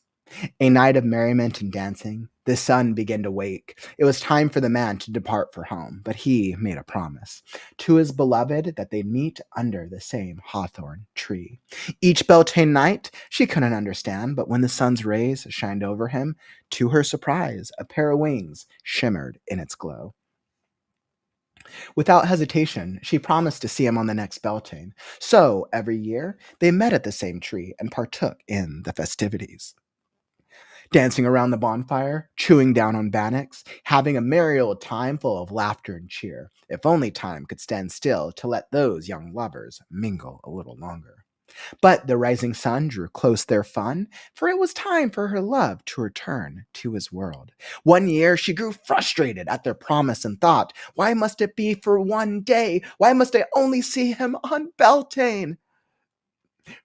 A: A night of merriment and dancing, the sun began to wake. It was time for the man to depart for home, but he made a promise to his beloved that they'd meet under the same hawthorn tree. Each Beltane night, she couldn't understand, but when the sun's rays shined over him, to her surprise, a pair of wings shimmered in its glow. Without hesitation, she promised to see him on the next Beltane. So, every year, they met at the same tree and partook in the festivities, dancing around the bonfire, chewing down on bannocks, having a merry old time full of laughter and cheer. If only time could stand still to let those young lovers mingle a little longer. But the rising sun drew close their fun, for it was time for her love to return to his world. One year she grew frustrated at their promise and thought, why must it be for one day? Why must I only see him on Beltane?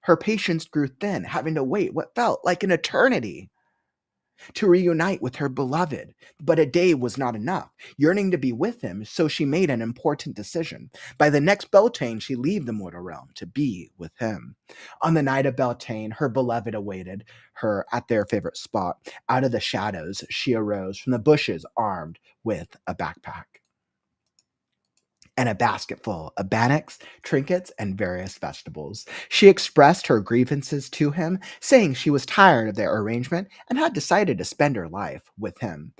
A: Her patience grew thin, having to wait what felt like an eternity to reunite with her beloved. But a day was not enough, yearning to be with him, so she made an important decision. By the next Beltane, she leave the mortal realm to be with him. On the night of Beltane, her beloved awaited her at their favorite spot. Out of the shadows, she arose from the bushes, armed with a backpack and a basket full of bannocks, trinkets, and various vegetables. She expressed her grievances to him, saying she was tired of their arrangement and had decided to spend her life with him.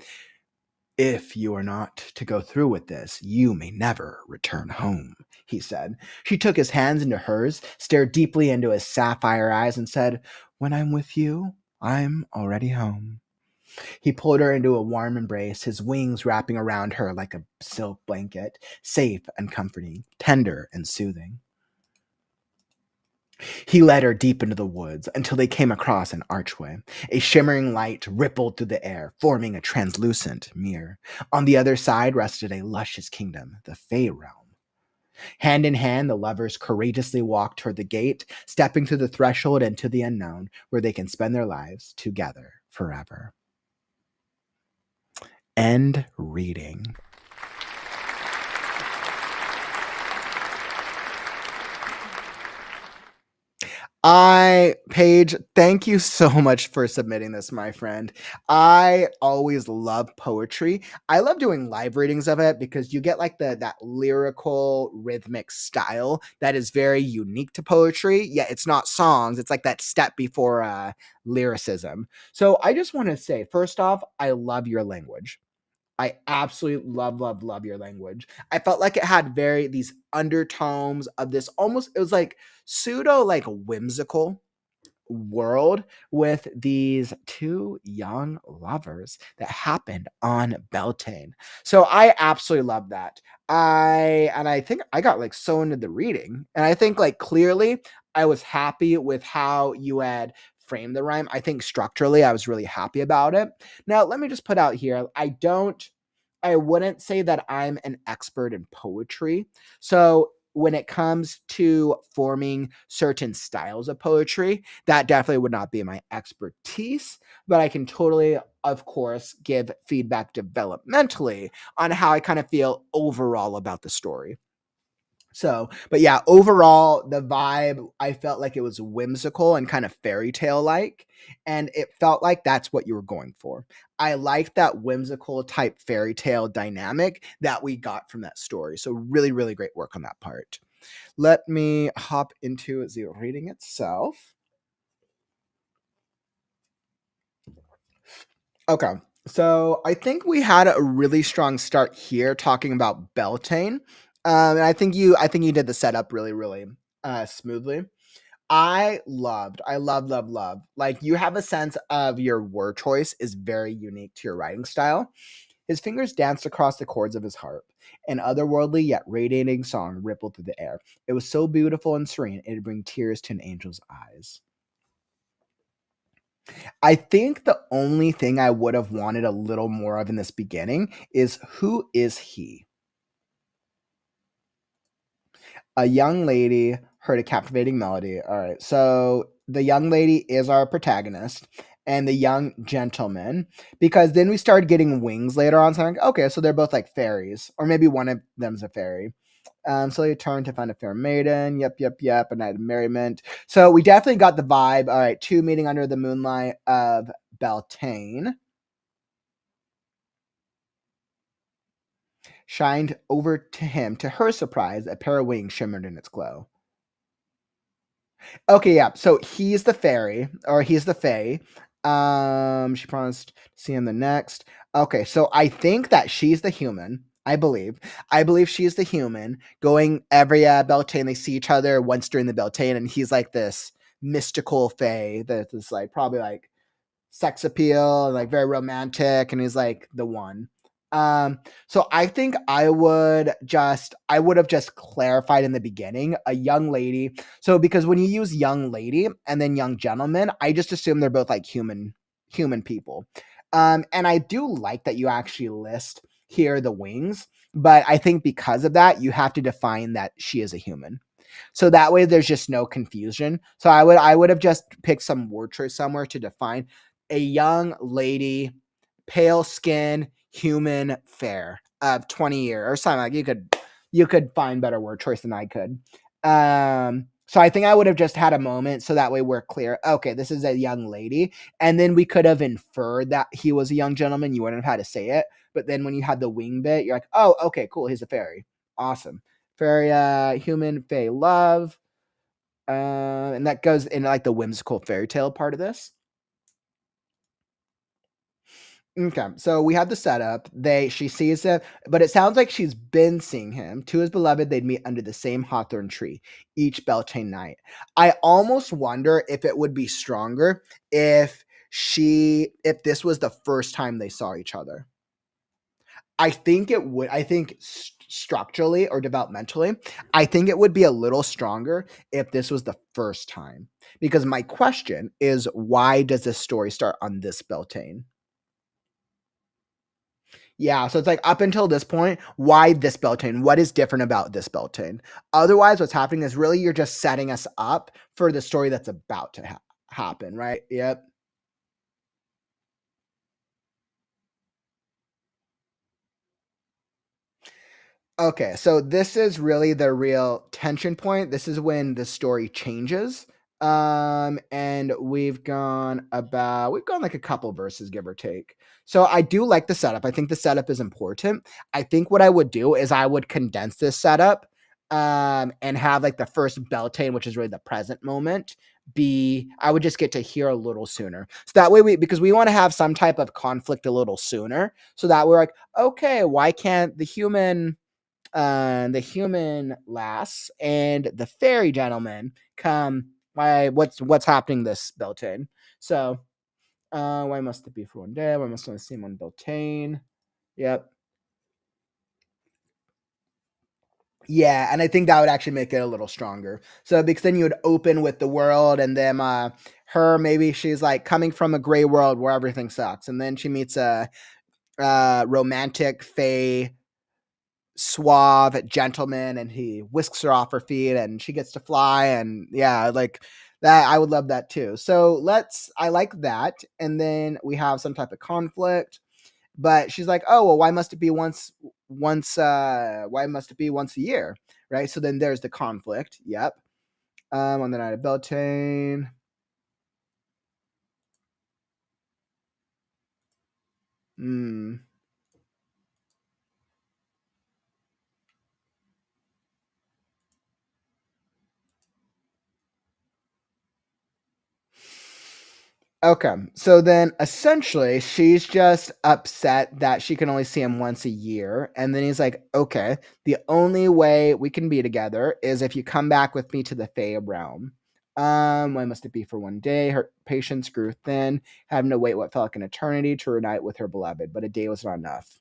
A: If you are not to go through with this, you may never return home, he said. She took his hands into hers, stared deeply into his sapphire eyes, and said, when I'm with you, I'm already home. He pulled her into a warm embrace, his wings wrapping around her like a silk blanket, safe and comforting, tender and soothing. He led her deep into the woods until they came across an archway. A shimmering light rippled through the air, forming a translucent mirror. On the other side rested a luscious kingdom, the Fae realm. Hand in hand, the lovers courageously walked toward the gate, stepping through the threshold into the unknown, where they can spend their lives together forever. End reading. Paige, thank you so much for submitting this, my friend. I always love poetry. I love doing live readings of it because you get like that lyrical rhythmic style that is very unique to poetry. Yeah, it's not songs. It's like that step before lyricism. So I just want to say, first off, I love your language. I absolutely love, love, love your language. I felt like it had these undertones of this almost, it was like pseudo like whimsical world with these two young lovers that happened on Beltane. So I absolutely love that. I think I got like so into the reading, and I think like clearly I was happy with how you had framed the rhyme. I think structurally I was really happy about it. Now let me just put out here, I wouldn't say that I'm an expert in poetry. So when it comes to forming certain styles of poetry, that definitely would not be my expertise, but I can totally, of course, give feedback developmentally on how I kind of feel overall about the story. So, but yeah, overall, the vibe, I felt like it was whimsical and kind of fairy tale like, and it felt like that's what you were going for. I liked that whimsical type fairy tale dynamic that we got from that story. So, really, really great work on that part. Let me hop into the reading itself. Okay. So I think we had a really strong start here talking about Beltane. And I think you did the setup really, really smoothly. I love. Like you have a sense of your word choice is very unique to your writing style. His fingers danced across the chords of his harp. An otherworldly yet radiating song rippled through the air. It was so beautiful and serene, it'd bring tears to an angel's eyes. I think the only thing I would have wanted a little more of in this beginning is who is he? A young lady heard a captivating melody. All right. So the young lady is our protagonist and the young gentleman, because then we started getting wings later on. So I'm like, okay, so they're both like fairies, or maybe one of them's a fairy. So they turn to find a fair maiden. Yep. A night of merriment. So we definitely got the vibe. All right, two meeting under the moonlight of Beltane. Shined over to him. To her surprise, a pair of wings shimmered in its glow. Okay, yeah. So he's the fairy, or he's the fae. She promised to see him the next. Okay, so I think that she's the human. I believe she's the human. Going every Beltane, they see each other once during the Beltane, and he's like this mystical fae that is like probably like sex appeal and like very romantic, and he's like the one. So I think I would have just clarified in the beginning a young lady. So because when you use young lady and then young gentleman, I just assume they're both like human people. And I do like that you actually list here the wings, but I think because of that, you have to define that she is a human. So that way there's just no confusion. So I would have just picked some word choice somewhere to define a young lady, pale skin, human, fair of 20 years or something. Like you could find better word choice than I could. So I think I would have just had a moment so that way we're clear. Okay, this is a young lady. And then we could have inferred that he was a young gentleman. You wouldn't have had to say it. But then when you had the wing bit, you're like, oh, okay, cool. He's a fairy. Awesome. Fairy, human, fae, love. And that goes in like the whimsical fairy tale part of this. Okay, so we have the setup. She sees him, but it sounds like she's been seeing him. To his beloved, they'd meet under the same hawthorn tree each Beltane night. I almost wonder if it would be stronger if this was the first time they saw each other. I think it would. I think structurally or developmentally, I think it would be a little stronger if this was the first time. Because my question is, why does this story start on this Beltane? Yeah, so it's like up until this point, why this Beltane? What is different about this Beltane? Otherwise, what's happening is really you're just setting us up for the story that's about to happen, right? Yep. Okay, so this is really the real tension point. This is when the story changes. And we've gone like a couple verses, give or take. So I do like the setup. I think the setup is important. I think what I would do is I would condense this setup and have like the first Beltane, which is really the present moment, be I would just get to hear a little sooner. So that way because we want to have some type of conflict a little sooner. So that we're like, okay, why can't the human lass and the fairy gentleman come What's happening this Beltane? So, why must it be for one day? Why must I see one Beltane? Yep. Yeah, and I think that would actually make it a little stronger. So because then you would open with the world, and then her, maybe she's like coming from a gray world where everything sucks, and then she meets a romantic fae suave gentleman, and he whisks her off her feet, and she gets to fly, and yeah, like that. I would love that too. So I like that, and then we have some type of conflict. But she's like, oh well, why must it be why must it be once a year, right? So then there's the conflict. Yep. On the night of Beltane. Hmm. Okay, so then essentially she's just upset that she can only see him once a year. And then he's like, okay, the only way we can be together is if you come back with me to the Fae realm. Why must it be for one day? Her patience grew thin, having to wait what felt like an eternity to reunite with her beloved, but a day was not enough.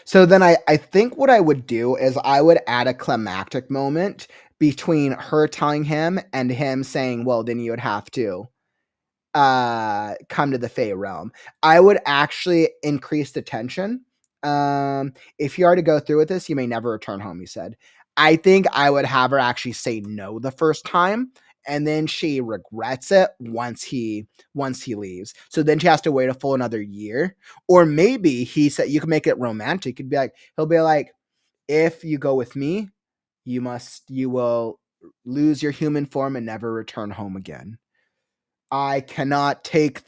A: So then I think what I would do is I would add a climactic moment between her telling him and him saying, well, then you would have to come to the Fae realm. I would actually increase the tension. If you are to go through with this, you may never return home, he said. I think I would have her actually say no the first time, and then she regrets it once he leaves. So then she has to wait a full another year. Or maybe he said you can make it romantic. He'll be like, if you go with me, you will lose your human form and never return home again. I cannot take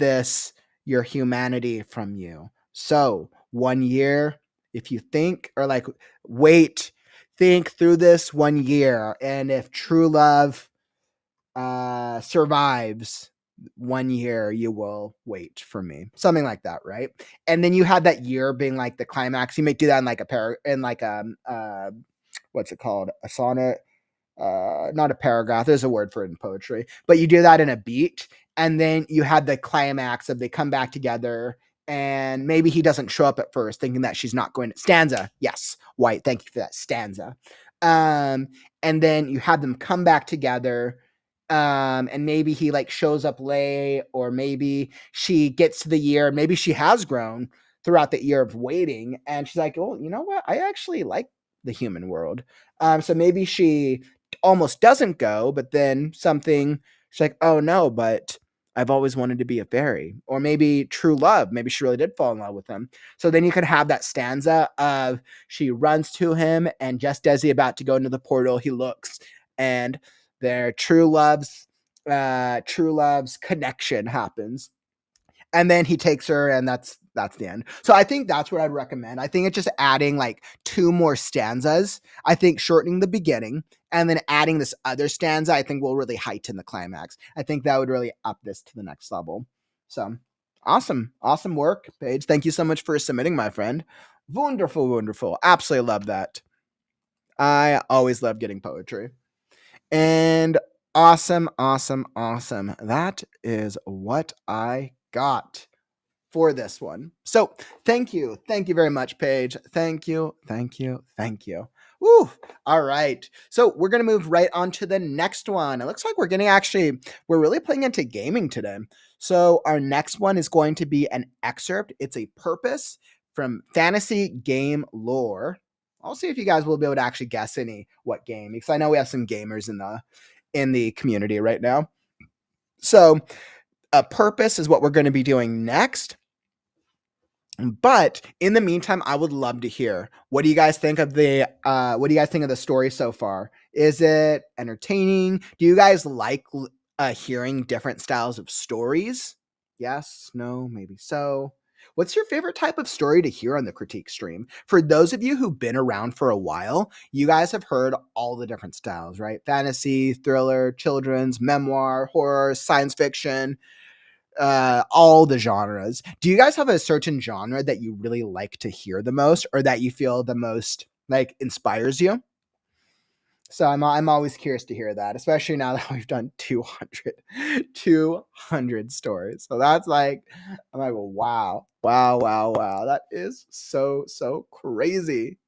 A: your humanity from you. So, one year, if you think, or like, wait, think through this 1 year. And if true love survives 1 year, you will wait for me. Something like that, right? And then you have that year being like the climax. You may do that in like what's it called? A sonnet, not a paragraph, there's a word for it in poetry, but you do that in a beat, and then you had the climax of they come back together, and maybe he doesn't show up at first thinking that she's not going to stanza. Yes, White, thank you for that, stanza. um and then you have them come back together, and maybe he like shows up late, or maybe she gets to the year, maybe she has grown throughout the year of waiting, and she's like, oh, you know what, I actually like the human world. So maybe she almost doesn't go, but then something, she's like, oh no, but I've always wanted to be a fairy. Or maybe true love, maybe she really did fall in love with him. So then you could have that stanza of she runs to him, and just as he's about to go into the portal, he looks, and their true love's connection happens, and then he takes her, and that's the end. So I think that's what I'd recommend. I think it's just adding like two more stanzas. I think shortening the beginning and then adding this other stanza, I think will really heighten the climax. I think that would really up this to the next level. So awesome work, Paige. Thank you so much for submitting, my friend. Wonderful. Absolutely love that. I always love getting poetry. And awesome. That is what I got for this one. So thank you very much, Paige. Thank you. Woo! All right. So we're gonna move right on to the next one. It looks like we're really playing into gaming today. So our next one is going to be an excerpt. It's a purpose from fantasy game lore. I'll see if you guys will be able to actually guess what game, because I know we have some gamers in the community right now. So a purpose is what we're going to be doing next. But in the meantime, I would love to hear, what do you guys think of the story so far? Is it entertaining? Do you guys like hearing different styles of stories? Yes, no, maybe so. What's your favorite type of story to hear on the critique stream? For those of you who've been around for a while, you guys have heard all the different styles, right? Fantasy, thriller, children's, memoir, horror, science fiction, all the genres. Do you guys have a certain genre that you really like to hear the most, or that you feel the most like inspires you? So I'm always curious to hear that, especially now that we've done 200 stories. So that's like, I'm like, wow, wow, wow, wow. That is so crazy.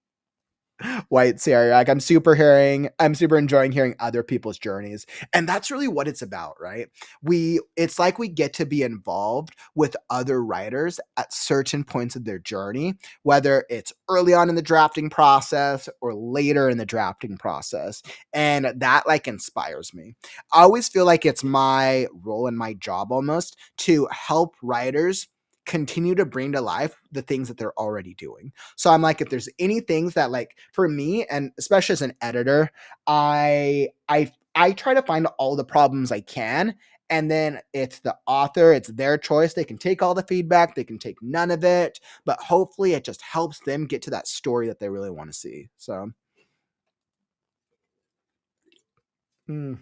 A: White Sierra. Like I'm super enjoying hearing other people's journeys. And that's really what it's about, right? It's like we get to be involved with other writers at certain points of their journey, whether it's early on in the drafting process or later in the drafting process. And that like inspires me. I always feel like it's my role and my job almost to help writers continue to bring to life the things that they're already doing. So I'm like, if there's any things that like for me, and especially as an editor, I try to find all the problems I can. And then it's the author, it's their choice. They can take all the feedback, they can take none of it, but hopefully it just helps them get to that story that they really want to see. So hmm.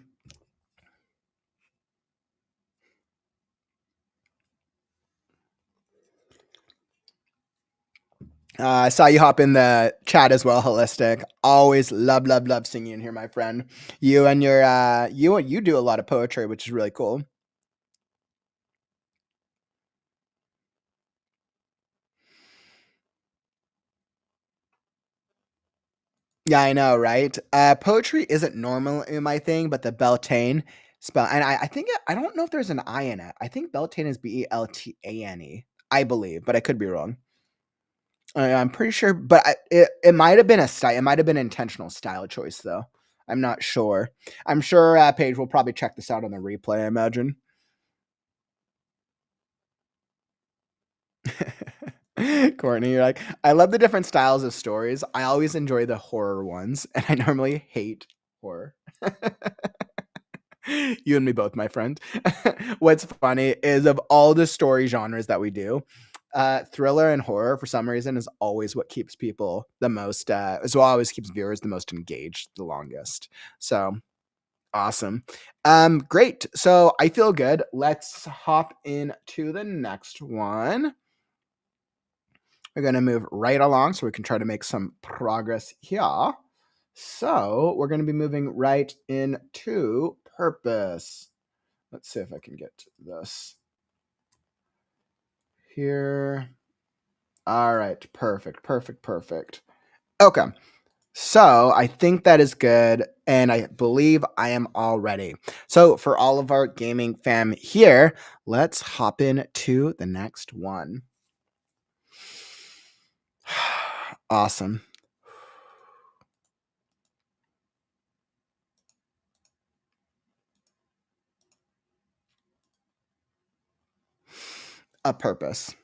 A: I saw you hop in the chat as well, Holistic. Always love seeing you in here, my friend. You and your you do a lot of poetry, which is really cool. Yeah, I know, right? Poetry isn't normally my thing, but the Beltane spell, and I think I don't know if there's an I in it. I think Beltane is Beltane. I believe, but I could be wrong. I'm pretty sure, but it might have been a style. It might have been an intentional style choice, though. I'm not sure. I'm sure Paige will probably check this out on the replay. I imagine. Courtney, you're like, I love the different styles of stories. I always enjoy the horror ones, and I normally hate horror. You and me both, my friend. What's funny is of all the story genres that we do, thriller and horror for some reason is always what keeps people the most. As well, always keeps viewers the most engaged, the longest. So awesome. Great. So I feel good. Let's hop into the next one. We're going to move right along so we can try to make some progress here. So we're going to be moving right into purpose. Let's see if I can get to this here. All right, perfect. Okay, so I think that is good, and I believe I am all ready. So for all of our gaming fam here, let's hop in to the next one. Awesome. A purpose.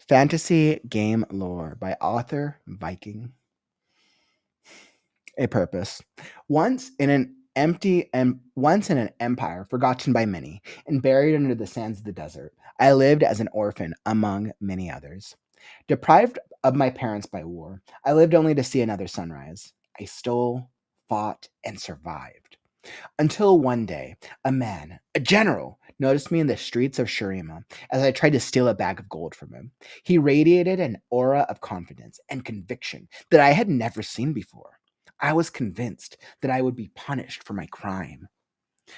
A: Fantasy game lore by author Veiking. A purpose. Once in an empire forgotten by many and buried under the sands of the desert, I lived as an orphan among many others. Deprived of my parents by war, I lived only to see another sunrise. I stole, fought, and survived. Until one day, a man, a general, noticed me in the streets of Shurima as I tried to steal a bag of gold from him. He radiated an aura of confidence and conviction that I had never seen before. I was convinced that I would be punished for my crime.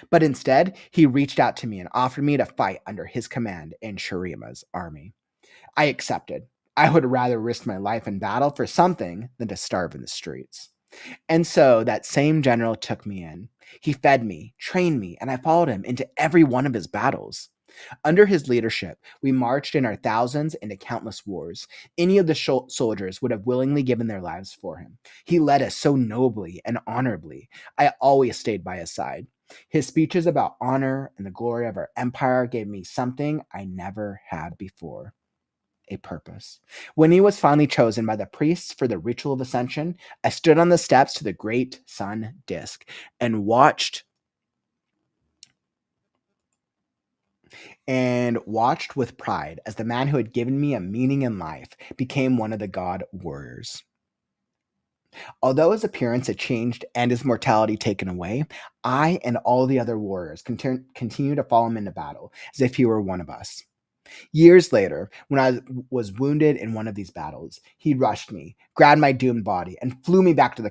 A: But instead, he reached out to me and offered me to fight under his command in Shurima's army. I accepted. I would rather risk my life in battle for something than to starve in the streets. And so that same general took me in. He fed me, trained me, and I followed him into every one of his battles. Under his leadership, we marched in our thousands into countless wars. Any of the soldiers would have willingly given their lives for him. He led us so nobly and honorably. I always stayed by his side. His speeches about honor and the glory of our empire gave me something I never had before: a purpose. When he was finally chosen by the priests for the ritual of ascension, I stood on the steps to the great sun disk and watched with pride as the man who had given me a meaning in life became one of the god warriors. Although his appearance had changed and his mortality taken away, I and all the other warriors continued to follow him into battle as if he were one of us. Years later, when I was wounded in one of these battles, he rushed me, grabbed my doomed body, and flew me back to the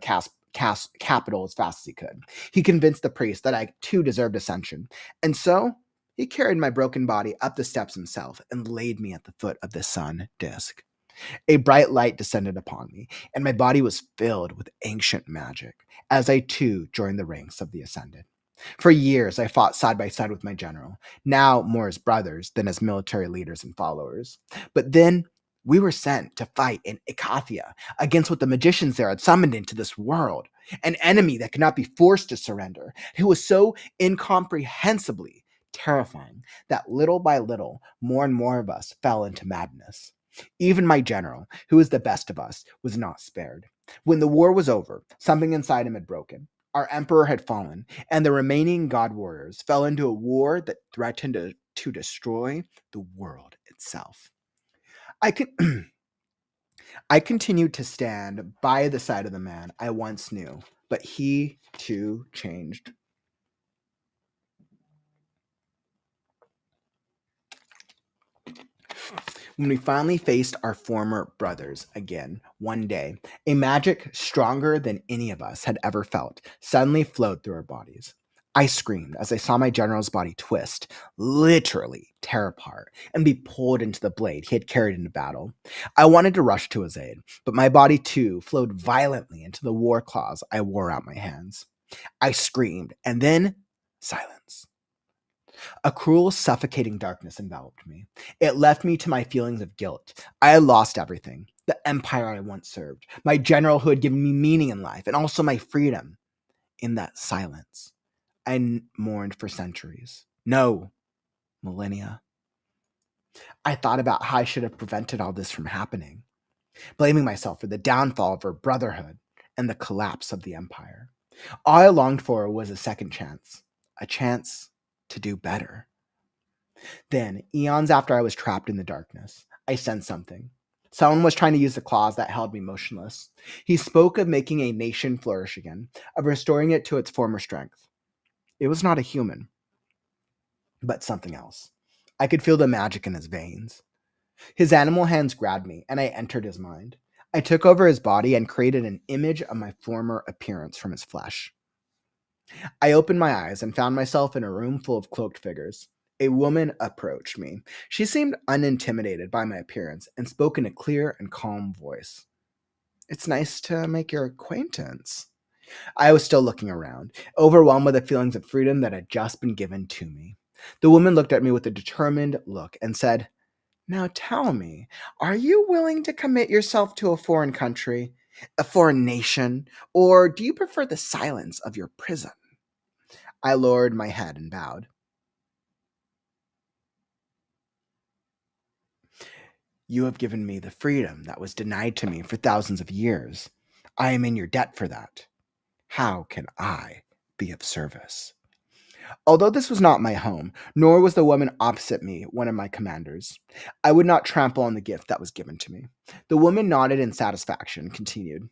A: capital as fast as he could. He convinced the priest that I too deserved ascension. And so he carried my broken body up the steps himself and laid me at the foot of the sun disk. A bright light descended upon me, and my body was filled with ancient magic as I too joined the ranks of the ascended. For years, I fought side by side with my general, now more as brothers than as military leaders and followers. But then we were sent to fight in Ikathia against what the magicians there had summoned into this world, an enemy that could not be forced to surrender, who was so incomprehensibly terrifying that little by little, more and more of us fell into madness. Even my general, who was the best of us, was not spared. When the war was over, something inside him had broken. Our emperor had fallen, and the remaining god warriors fell into a war that threatened to destroy the world itself. I could I continued to stand by the side of the man I once knew, but he too changed. When we finally faced our former brothers again one day, a magic stronger than any of us had ever felt suddenly flowed through our bodies. I screamed as I saw my general's body twist, literally tear apart, and be pulled into the blade he had carried into battle. I wanted to rush to his aid, but my body too flowed violently into the war claws I wore out my hands. I screamed, and then silence. A cruel, suffocating darkness enveloped me. It left me to my feelings of guilt. I had lost everything. The empire I once served, my general who had given me meaning in life, and also my freedom. In that silence, I mourned for centuries. No, millennia. I thought about how I should have prevented all this from happening, blaming myself for the downfall of our brotherhood and the collapse of the empire. All I longed for was a second chance, a chance to do better. Then, eons after I was trapped in the darkness, I sensed something. Someone was trying to use the claws that held me motionless. He spoke of making a nation flourish again, of restoring it to its former strength. It was not a human, but something else. I could feel the magic in his veins. His animal hands grabbed me, and I entered his mind. I took over his body and created an image of my former appearance from his flesh. I opened my eyes and found myself in a room full of cloaked figures. A woman approached me. She seemed unintimidated by my appearance and spoke in a clear and calm voice. "It's nice to make your acquaintance." I was still looking around, overwhelmed by the feelings of freedom that had just been given to me. The woman looked at me with a determined look and said, "Now tell me, are you willing to commit yourself to a foreign country, a foreign nation, or do you prefer the silence of your prison?" I lowered my head and bowed. "You have given me the freedom that was denied to me for thousands of years. I am in your debt for that. How can I be of service?" Although this was not my home, nor was the woman opposite me one of my commanders, I would not trample on the gift that was given to me. The woman nodded in satisfaction and continued,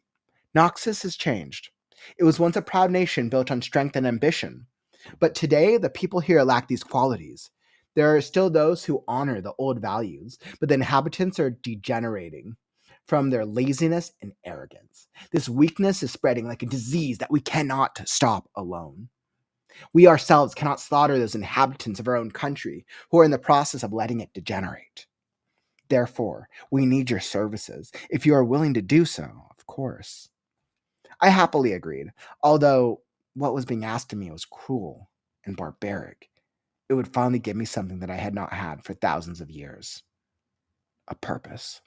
A: "Noxus has changed. It was once a proud nation built on strength and ambition. But today, the people here lack these qualities. There are still those who honor the old values, but the inhabitants are degenerating from their laziness and arrogance. This weakness is spreading like a disease that we cannot stop alone. We ourselves cannot slaughter those inhabitants of our own country who are in the process of letting it degenerate. Therefore, we need your services, if you are willing to do so, of course." I happily agreed, although what was being asked of me was cruel and barbaric. It would finally give me something that I had not had for thousands of years: a purpose.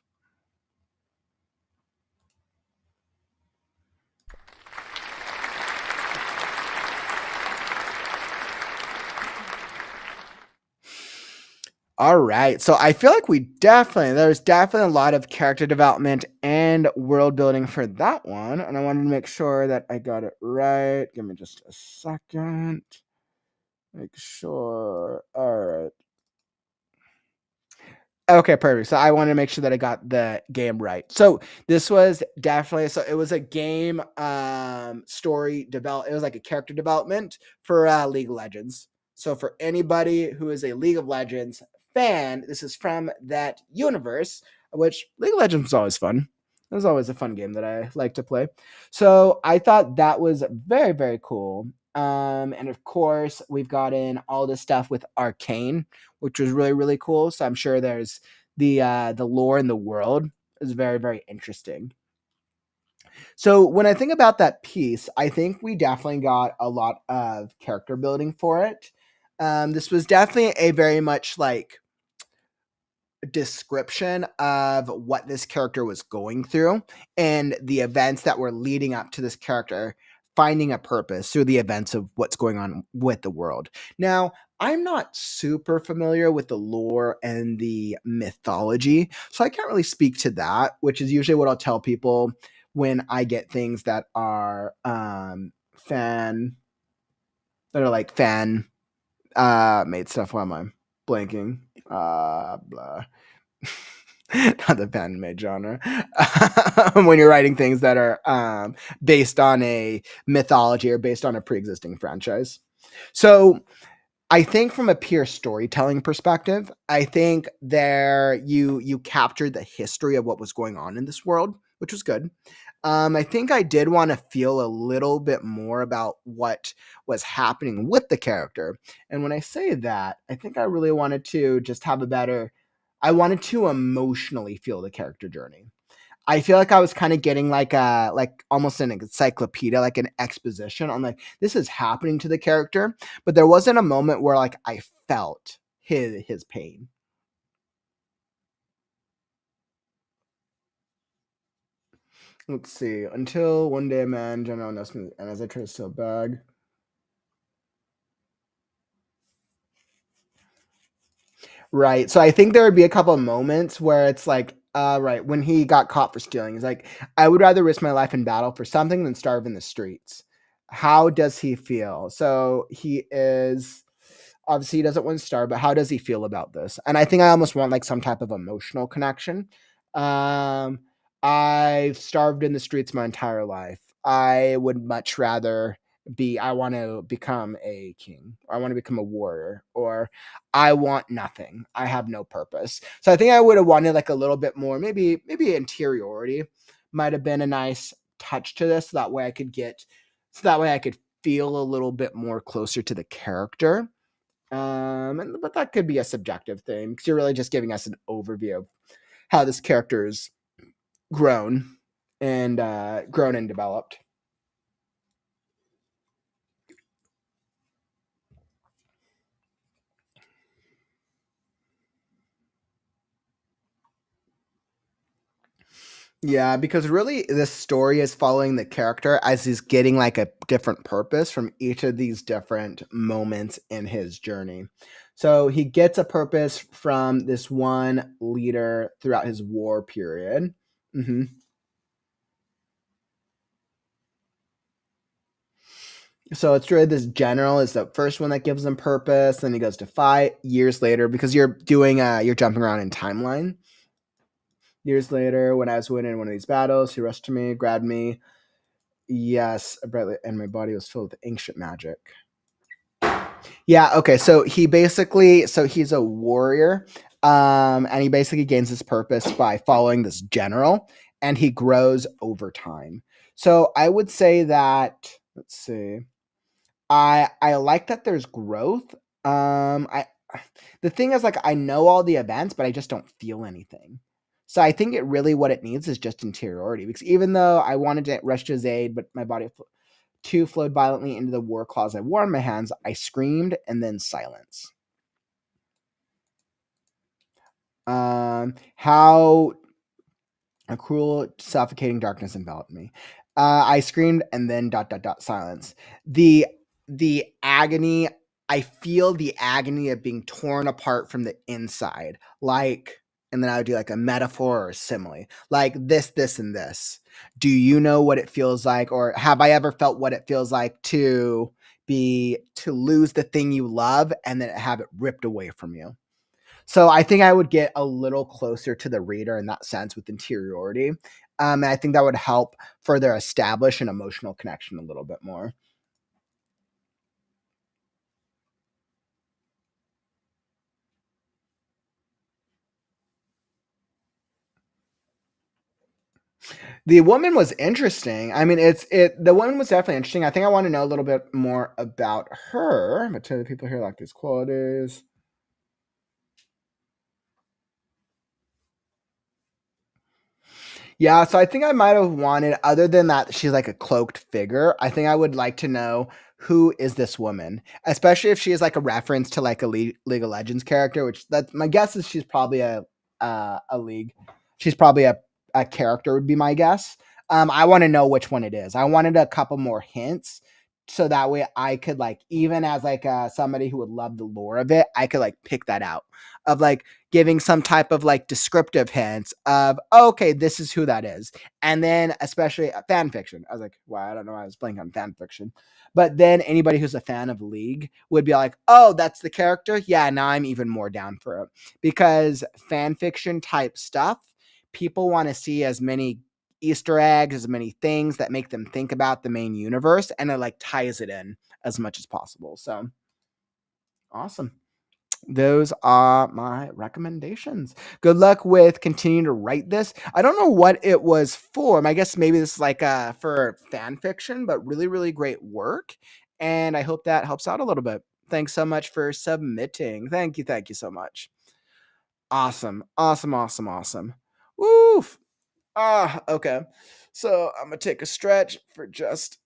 A: All right. So I feel like there's definitely a lot of character development and world building for that one. And I wanted to make sure that I got it right. Give me just a second. Make sure. All right. Okay, perfect. So I wanted to make sure that I got the game right. So this was definitely, so it was a game story develop. It was like a character development for League of Legends. So for anybody who is a League of Legends fan, this is from that universe, which League of Legends is always fun. It was always a fun game that I like to play. So I thought that was very, very cool. And of course, we've got in all this stuff with Arcane, which was really, really cool. So I'm sure there's the lore in the world is very, very interesting. So when I think about that piece, I think we definitely got a lot of character building for it. This was definitely a very much like description of what this character was going through and the events that were leading up to this character finding a purpose through the events of what's going on with the world. Now, I'm not super familiar with the lore and the mythology, so I can't really speak to that, which is usually what I'll tell people when I get things that are fan made stuff. Why am I blanking? Blah. Not the fan made genre. When you're writing things that are based on a mythology or based on a pre-existing franchise. So I think from a pure storytelling perspective, I think there you captured the history of what was going on in this world, which was good. I think I did want to feel a little bit more about what was happening with the character. And when I say that, I think I really wanted to just have a better I wanted to emotionally feel the character journey. I feel like I was kind of getting like almost an encyclopedia, like an exposition on like this is happening to the character, but there wasn't a moment where like I felt his pain. Let's see. Until one day a man, general announcement, and as I try to steal a bag. Right. So I think there would be a couple of moments where it's like, right, when he got caught for stealing, he's like, I would rather risk my life in battle for something than starve in the streets. How does he feel? So he is obviously he doesn't want to starve, but how does he feel about this? And I think I almost want like some type of emotional connection. Um, I've starved in the streets my entire life. I would much rather I want to become a king. Or I want to become a warrior, or I want nothing. I have no purpose. So I think I would have wanted like a little bit more, maybe interiority might have been a nice touch to this. So that way I could feel a little bit more closer to the character. But that could be a subjective thing because you're really just giving us an overview of how this character is grown and developed. Yeah, because really this story is following the character as he's getting like a different purpose from each of these different moments in his journey. So he gets a purpose from this one leader throughout his war period. hmm So it's really this general is the first one that gives him purpose. Then he goes to fight years later because you're jumping around in timeline. Years later, when I was winning one of these battles, he rushed to me, grabbed me. Yes, and my body was filled with ancient magic. Yeah, okay. So he's a warrior. And he basically gains his purpose by following this general, and he grows over time. So I would say that let's see. I like that there's growth. I the thing is like I know all the events, but I just don't feel anything. So I think it really what it needs is just interiority because even though I wanted to rush to his aid, but my body two flowed violently into the war claws I wore in my hands. I screamed and then silence. How a cruel, suffocating darkness enveloped me. I screamed and then dot dot dot silence. The the agony. I feel the agony of being torn apart from the inside, like, and then I would do like a metaphor or a simile, like this, and this. Do you know what it feels like, or have I ever felt what it feels like to lose the thing you love and then have it ripped away from you? So I think I would get a little closer to the reader in that sense with interiority. And I think that would help further establish an emotional connection a little bit more. The woman was interesting. I mean, the woman was definitely interesting. I think I want to know a little bit more about her. I'm gonna tell the people here like these qualities. Yeah, so I think I might have wanted, other than that, she's like a cloaked figure. I think I would like to know who is this woman, especially if she is like a reference to like a League of Legends character. Which that's my guess is she's probably a league. She's probably a character would be my guess. I want to know which one it is. I wanted a couple more hints so that way I could like even as like somebody who would love the lore of it, I could like pick that out of like giving some type of like descriptive hints of okay, this is who that is. And then especially fan fiction. I was like, wow, I don't know why I was playing on fan fiction. But then anybody who's a fan of League would be like, oh, that's the character. Yeah, now I'm even more down for it. Because fan fiction type stuff, people want to see as many Easter eggs, as many things that make them think about the main universe, and it like ties it in as much as possible. So awesome. Those are my recommendations. Good luck with continuing to write this. I don't know what it was for. I guess maybe this is like for fan fiction, but really, really great work. And I hope that helps out a little bit. Thanks so much for submitting. Thank you. Thank you so much. Awesome. Awesome. Awesome. Awesome. Woof. Okay. So I'm going to take a stretch for just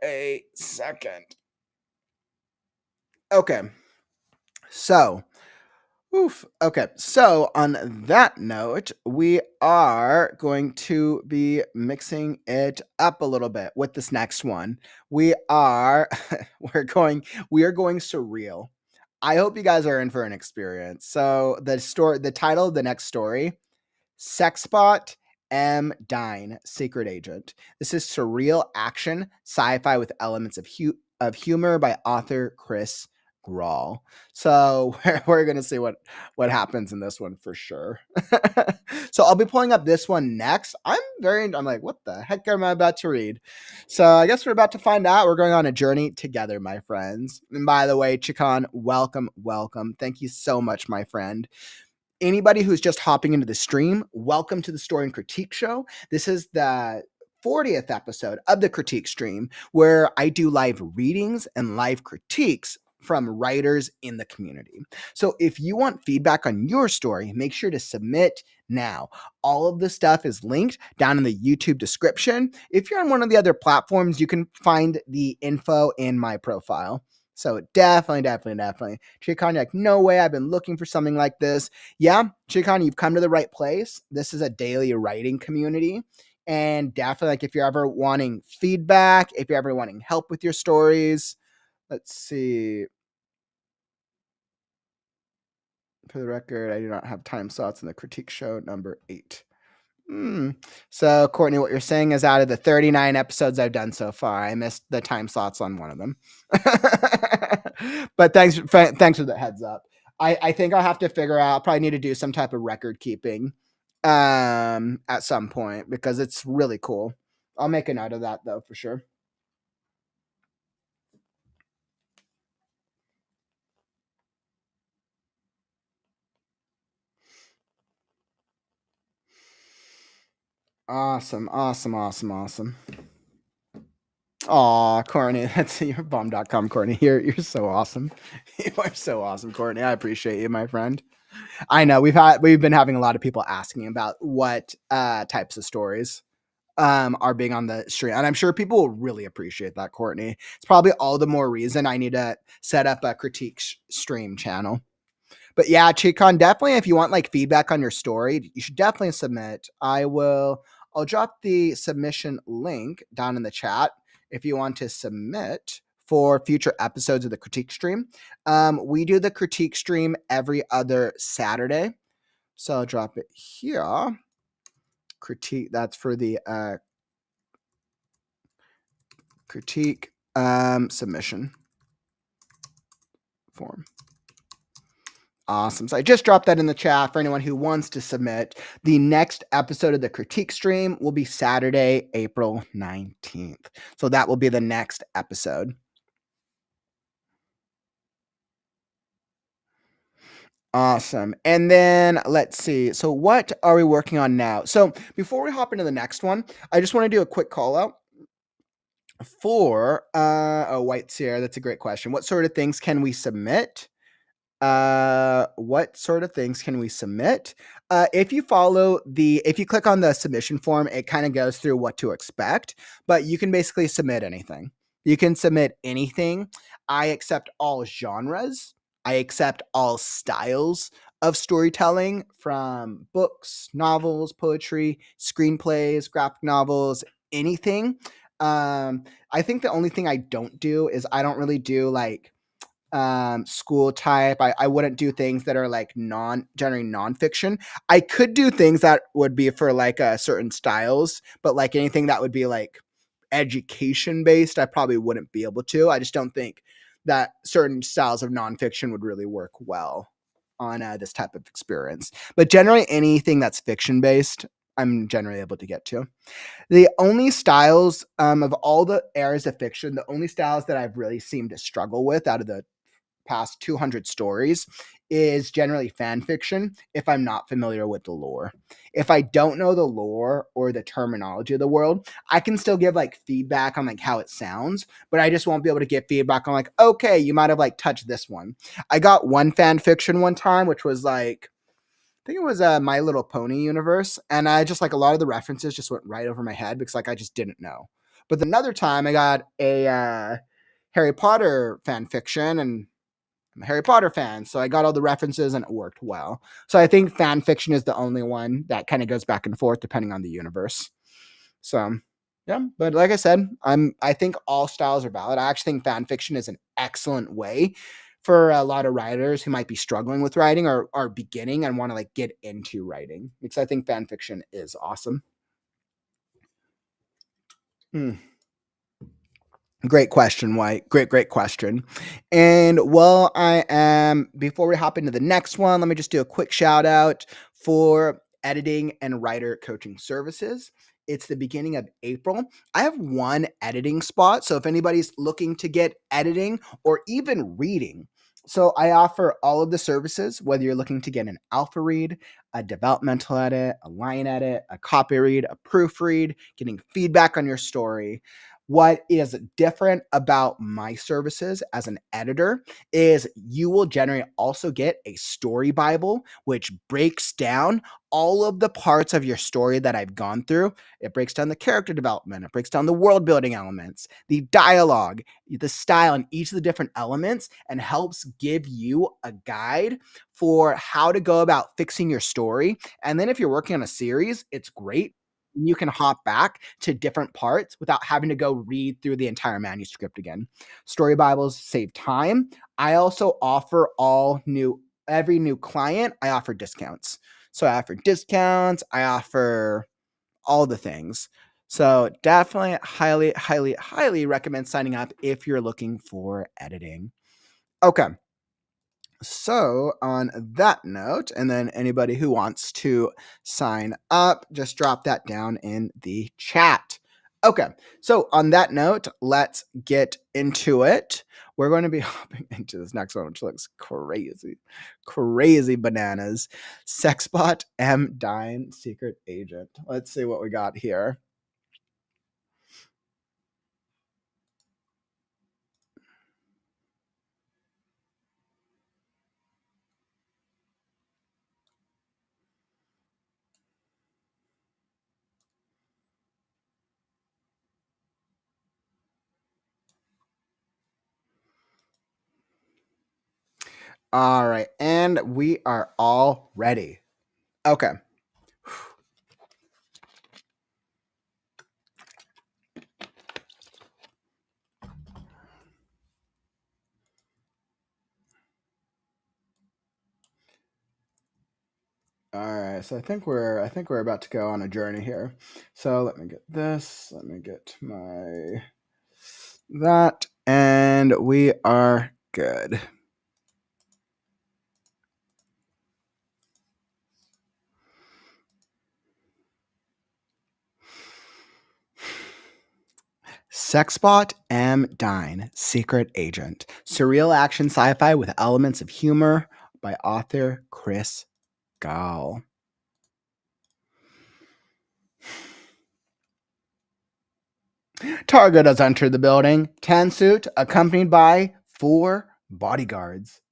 A: a second. Okay. So oof. Okay. So, on that note, we are going to be mixing it up a little bit with this next one. We are we are going surreal. I hope you guys are in for an experience. So, the title of the next story, Sexbot Em-Dyne, Secret Agent. This is surreal action sci-fi with elements of humor by author Chris Gall. So we're gonna see what happens in this one for sure. So I'll be pulling up this one next. I'm like, what the heck am I about to read? So I guess we're about to find out. We're going on a journey together, my friends. And by the way, Chikon, welcome, welcome. Thank you so much, my friend. Anybody who's just hopping into the stream, welcome to the Story and Critique Show. This is the 40th episode of the Critique Stream, where I do live readings and live critiques from writers in the community. So if you want feedback on your story, make sure to submit now. All of the stuff is linked down in the YouTube description. If you're on one of the other platforms, you can find the info in my profile. So definitely. Chikon, like, no way, I've been looking for something like this. Yeah, Chikon, you've come to the right place. This is a daily writing community. And definitely, like, if you're ever wanting feedback, if you're ever wanting help with your stories, let's see. For the record, I do not have time slots in the critique show number 8. So, Courtney, what you're saying is out of the 39 episodes I've done so far, I missed the time slots on one of them. But thanks for the heads up. I think I'll have to figure out. I'll probably need to do some type of record keeping at some point because it's really cool. I'll make a note of that though for sure. Awesome. Aw, Courtney, that's your bomb.com, Courtney. You're so awesome. You are so awesome, Courtney. I appreciate you, my friend. I know we've been having a lot of people asking about what types of stories are being on the stream, and I'm sure people will really appreciate that, Courtney. It's probably all the more reason I need to set up a critique stream channel. But yeah, Chikon, definitely if you want like feedback on your story, you should definitely submit. I'll drop the submission link down in the chat if you want to submit for future episodes of the critique stream. We do the critique stream every other Saturday. So I'll drop it here. Critique, that's for the critique submission form. Awesome. So I just dropped that in the chat for anyone who wants to submit. The next episode of the critique stream will be Saturday, April 19th. So that will be the next episode. Awesome. And then let's see. So what are we working on now? So before we hop into the next one, I just want to do a quick call out for White Sierra. That's a great question. What sort of things can we submit? What sort of things can we submit? If you click on the submission form, it kind of goes through what to expect, but you can basically submit anything. You can submit anything. I accept all genres. I accept all styles of storytelling, from books, novels, poetry, screenplays, graphic novels, anything. I think the only thing I don't do is I don't really do like school type. I wouldn't do things that are like generally nonfiction. I could do things that would be for like certain styles, but like anything that would be like education based, I probably wouldn't be able to. I just don't think that certain styles of nonfiction would really work well on this type of experience. But generally, anything that's fiction based, I'm generally able to get to. The only styles of all the areas of fiction, the only styles that I've really seemed to struggle with out of the past 200 stories is generally fan fiction if I'm not familiar with the lore. If I don't know the lore or the terminology of the world, I can still give like feedback on like how it sounds, but I just won't be able to give feedback on like, okay, you might have like touched this one. I got one fan fiction one time, which was like, I think it was a My Little Pony universe, and I just like a lot of the references just went right over my head because like I just didn't know. But another time I got a Harry Potter fan fiction, and I'm a Harry Potter fan, so I got all the references and it worked well. So I think fan fiction is the only one that kind of goes back and forth depending on the universe. So yeah, but like I said, I think all styles are valid. I actually think fan fiction is an excellent way for a lot of writers who might be struggling with writing or are beginning and want to like get into writing, because I think fan fiction is awesome. Hmm. Great question, White. Great question. And while I am, before we hop into the next one, let me just do a quick shout out for editing and writer coaching services. It's the beginning of April. I have one editing spot. So if anybody's looking to get editing or even reading, so I offer all of the services, whether you're looking to get an alpha read, a developmental edit, a line edit, a copy read, a proofread, getting feedback on your story. What is different about my services as an editor is you will generally also get a story Bible, which breaks down all of the parts of your story that I've gone through. It breaks down the character development, it breaks down the world building elements, the dialogue, the style, and each of the different elements, and helps give you a guide for how to go about fixing your story. And then if you're working on a series, it's great. You can hop back to different parts without having to go read through the entire manuscript again. Story Bibles save time. I also offer every new client, I offer discounts. So I offer discounts, I offer all the things. So definitely highly recommend signing up if you're looking for editing. Okay. So, on that note, and then anybody who wants to sign up, just drop that down in the chat. Okay, so on that note, let's get into it. We're going to be hopping into this next one, which looks crazy bananas. Sexbot Em-Dyne Secret Agent. Let's see what we got here. All right, and we are all ready. Okay. All right, so I think we're about to go on a journey here. So let me get this. Let me get my that, and we are good. Sexbot Em-Dyne, Secret Agent. Surreal action sci-fi with elements of humor, by author Chris Gall. Target has entered the building, tan suit, accompanied by 4 bodyguards.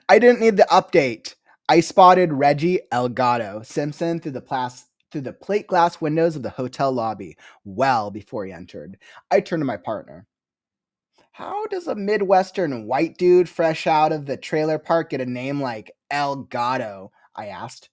A: I didn't need the update. I spotted Reggie Elgato Simpson through the plate glass windows of the hotel lobby well before he entered. I turned to my partner. How does a Midwestern white dude fresh out of the trailer park get a name like Elgato? I asked.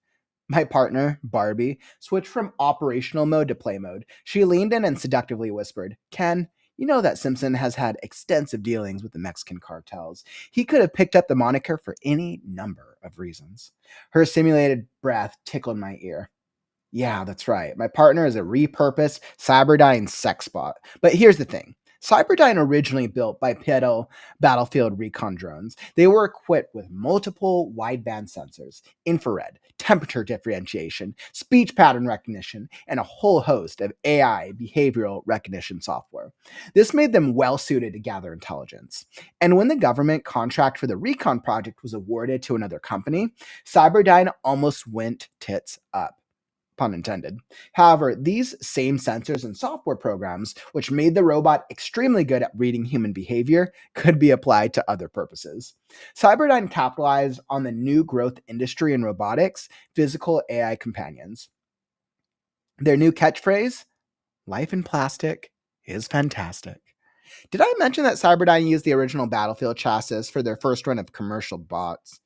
A: My partner, Barbie, switched from operational mode to play mode. She leaned in and seductively whispered, Ken, you know that Simpson has had extensive dealings with the Mexican cartels. He could have picked up the moniker for any number of reasons. Her simulated breath tickled my ear. Yeah, that's right. My partner is a repurposed Cyberdyne Sexbot. But here's the thing. Cyberdyne originally built bipedal battlefield recon drones. They were equipped with multiple wideband sensors, infrared, temperature differentiation, speech pattern recognition, and a whole host of AI behavioral recognition software. This made them well suited to gather intelligence. And when the government contract for the recon project was awarded to another company, Cyberdyne almost went tits up. Pun intended. However, these same sensors and software programs, which made the robot extremely good at reading human behavior, could be applied to other purposes. Cyberdyne capitalized on the new growth industry in robotics, physical AI companions. Their new catchphrase, life in plastic is fantastic. Did I mention that Cyberdyne used the original Battlefield chassis for their first run of commercial bots?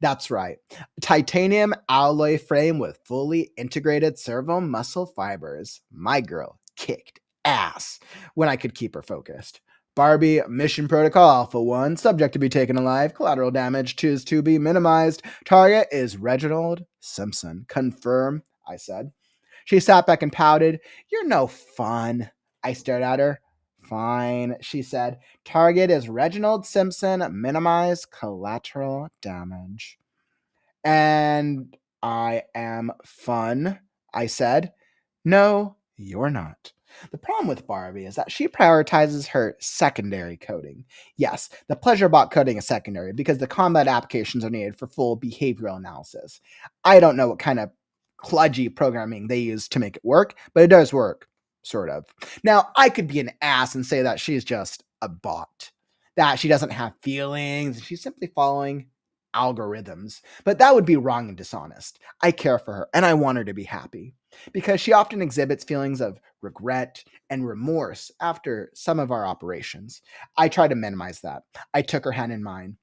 A: That's right. Titanium alloy frame with fully integrated servo muscle fibers. My girl kicked ass when I could keep her focused. Barbie, Mission Protocol Alpha 1, subject to be taken alive, collateral damage choose to be minimized. Target is Reginald Simpson. Confirm, I said. She sat back and pouted. You're no fun. I stared at her. Fine, she said. Target is Reginald Simpson. Minimize collateral damage. And I am fun, I said. No, you're not. The problem with Barbie is that she prioritizes her secondary coding. Yes, the pleasure bot coding is secondary because the combat applications are needed for full behavioral analysis. I don't know what kind of kludgy programming they use to make it work, but it does work, sort of. Now, I could be an ass and say that she's just a bot, that she doesn't have feelings, she's simply following algorithms, but that would be wrong and dishonest. I care for her and I want her to be happy because she often exhibits feelings of regret and remorse after some of our operations. I try to minimize that. I took her hand in mine.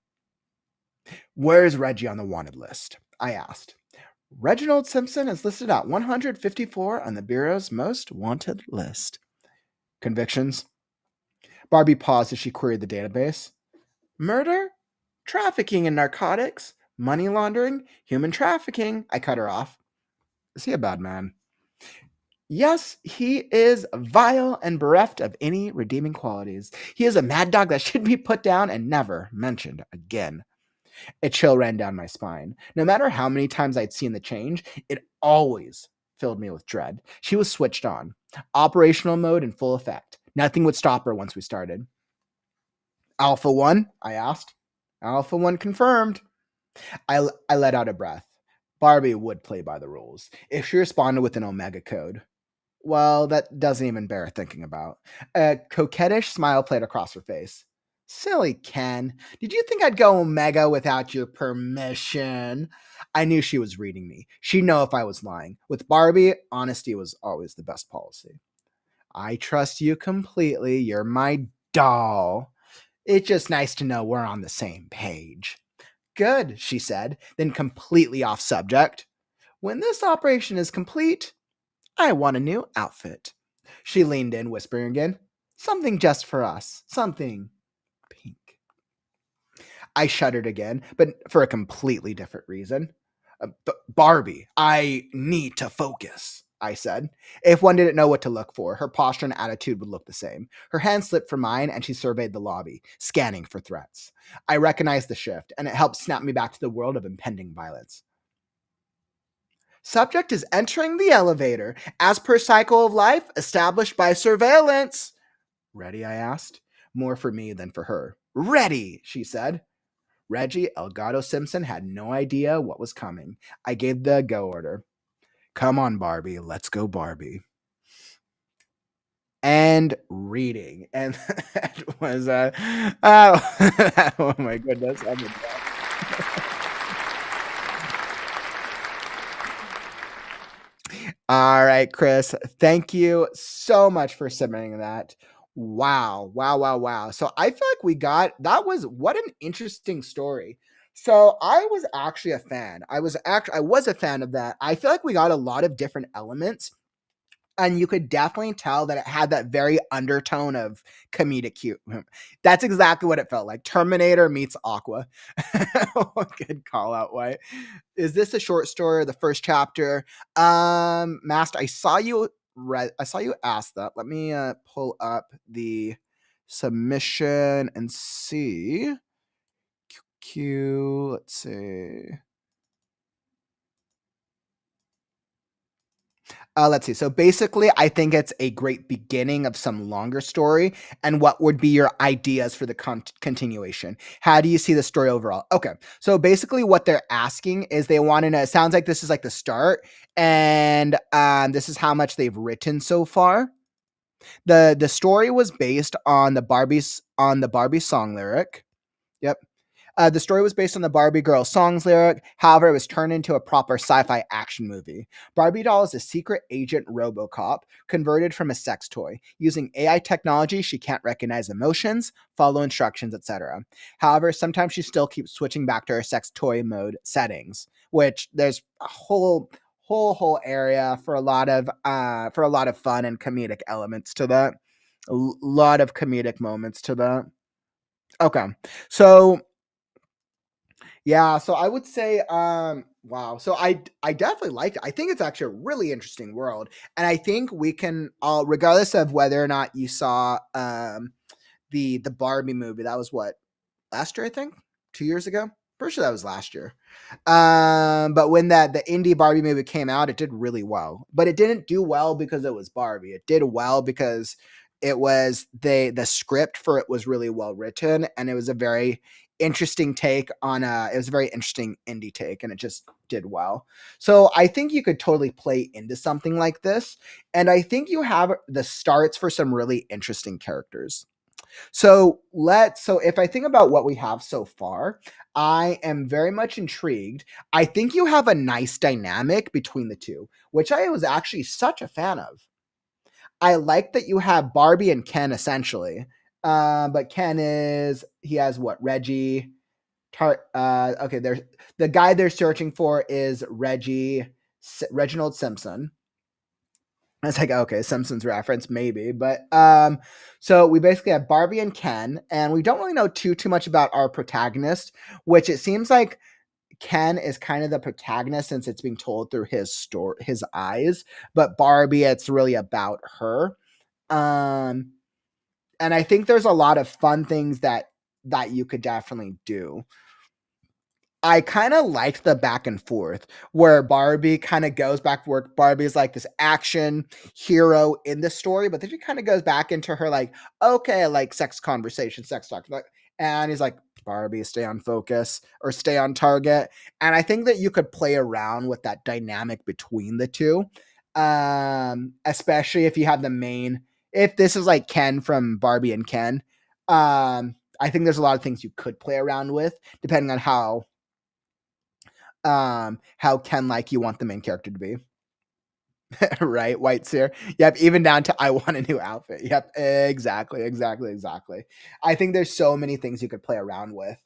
A: Where's Reggie on the wanted list? I asked. Reginald Simpson is listed at 154 on the Bureau's most wanted list. Convictions? Barbie paused as she queried the database. Murder? Trafficking in narcotics? Money laundering? Human trafficking? I cut her off. Is he a bad man? Yes, he is vile and bereft of any redeeming qualities. He is a mad dog that should be put down and never mentioned again. A chill ran down my spine. No matter how many times I'd seen the change, it always filled me with dread. She was switched on. Operational mode in full effect. Nothing would stop her once we started. Alpha 1? I asked. Alpha 1 confirmed. I let out a breath. Barbie would play by the rules. If she responded with an Omega code, well, that doesn't even bear thinking about. A coquettish smile played across her face. Silly Ken, did you think I'd go Omega without your permission? I knew she was reading me. She'd know if I was lying. With Barbie, honesty was always the best policy. I trust you completely. You're my doll. It's just nice to know we're on the same page. Good, she said, then completely off subject. When this operation is complete, I want a new outfit. She leaned in, whispering again, something just for us, something pink. I shuddered again, but for a completely different reason. Barbie, I need to focus, I said. If one didn't know what to look for, her posture and attitude would look the same. Her hand slipped from mine and she surveyed the lobby, scanning for threats. I recognized the shift, and it helped snap me back to the world of impending violence. Subject is entering the elevator, as per cycle of life established by surveillance. Ready, I asked. More for me than for her. Ready, she said. Reggie Elgato Simpson had no idea what was coming. I gave the go order. Come on, Barbie. Let's go, Barbie. And reading. And that was oh my goodness. All right, Chris. Thank you so much for submitting that. Wow. Wow. Wow. Wow. So I feel like that was what an interesting story. So I was actually a fan. I was a fan of that. I feel like we got a lot of different elements, and you could definitely tell that it had that very undertone of comedic humor. That's exactly what it felt like. Terminator meets Aqua. Good call out, White. Is this a short story or the first chapter? Master, I saw you ask that. Let me pull up the submission and see. Let's see. Let's see. So basically, I think it's a great beginning of some longer story. And what would be your ideas for the continuation? How do you see the story overall? Okay. So basically, what they're asking is they want to know. It sounds like this is like the start, and this is how much they've written so far. The story was based on the Barbie song lyric. Yep. The story was based on the Barbie girl songs lyric. However, it was turned into a proper sci-fi action movie. Barbie doll is a secret agent RoboCop converted from a sex toy. Using AI technology, she can't recognize emotions, follow instructions, etc. However, sometimes she still keeps switching back to her sex toy mode settings, which there's a whole area for a lot of fun and comedic elements to that. A lot of comedic moments to that. Okay. So yeah, so I would say, wow. So I definitely liked it. I think it's actually a really interesting world, and I think we can all, regardless of whether or not you saw the Barbie movie. That was what, last year, I think, 2 years ago. Pretty sure that was last year. But when the indie Barbie movie came out, it did really well. But it didn't do well because it was Barbie. It did well because it was the script for it was really well written, and it was a very interesting take on it was a very interesting indie take, and it just did well. So I think you could totally play into something like this, and I think you have the starts for some really interesting characters. So if I think about what we have so far, I am very much intrigued. I think you have a nice dynamic between the two, which I was actually such a fan of. I like that you have Barbie and Ken essentially. But he has what, Reggie. Okay, there's the guy they're searching for is Reginald Simpson. I was like, okay, Simpsons reference, maybe. But so we basically have Barbie and Ken, and we don't really know too much about our protagonist, which it seems like Ken is kind of the protagonist since it's being told through his eyes. But Barbie, it's really about her. Um, and I think there's a lot of fun things that you could definitely do. I kind of liked the back and forth where Barbie kind of goes back to work. Barbie's like this action hero in the story, but then she kind of goes back into her like, okay, like sex conversation, sex talk. And he's like, Barbie, stay on focus or stay on target. And I think that you could play around with that dynamic between the two. Especially if you have if this is like Ken from Barbie and Ken. I think there's a lot of things you could play around with depending on how Ken like you want the main character to be. Right, White's here. Yep, even down to I want a new outfit. Yep, exactly. I think there's so many things you could play around with.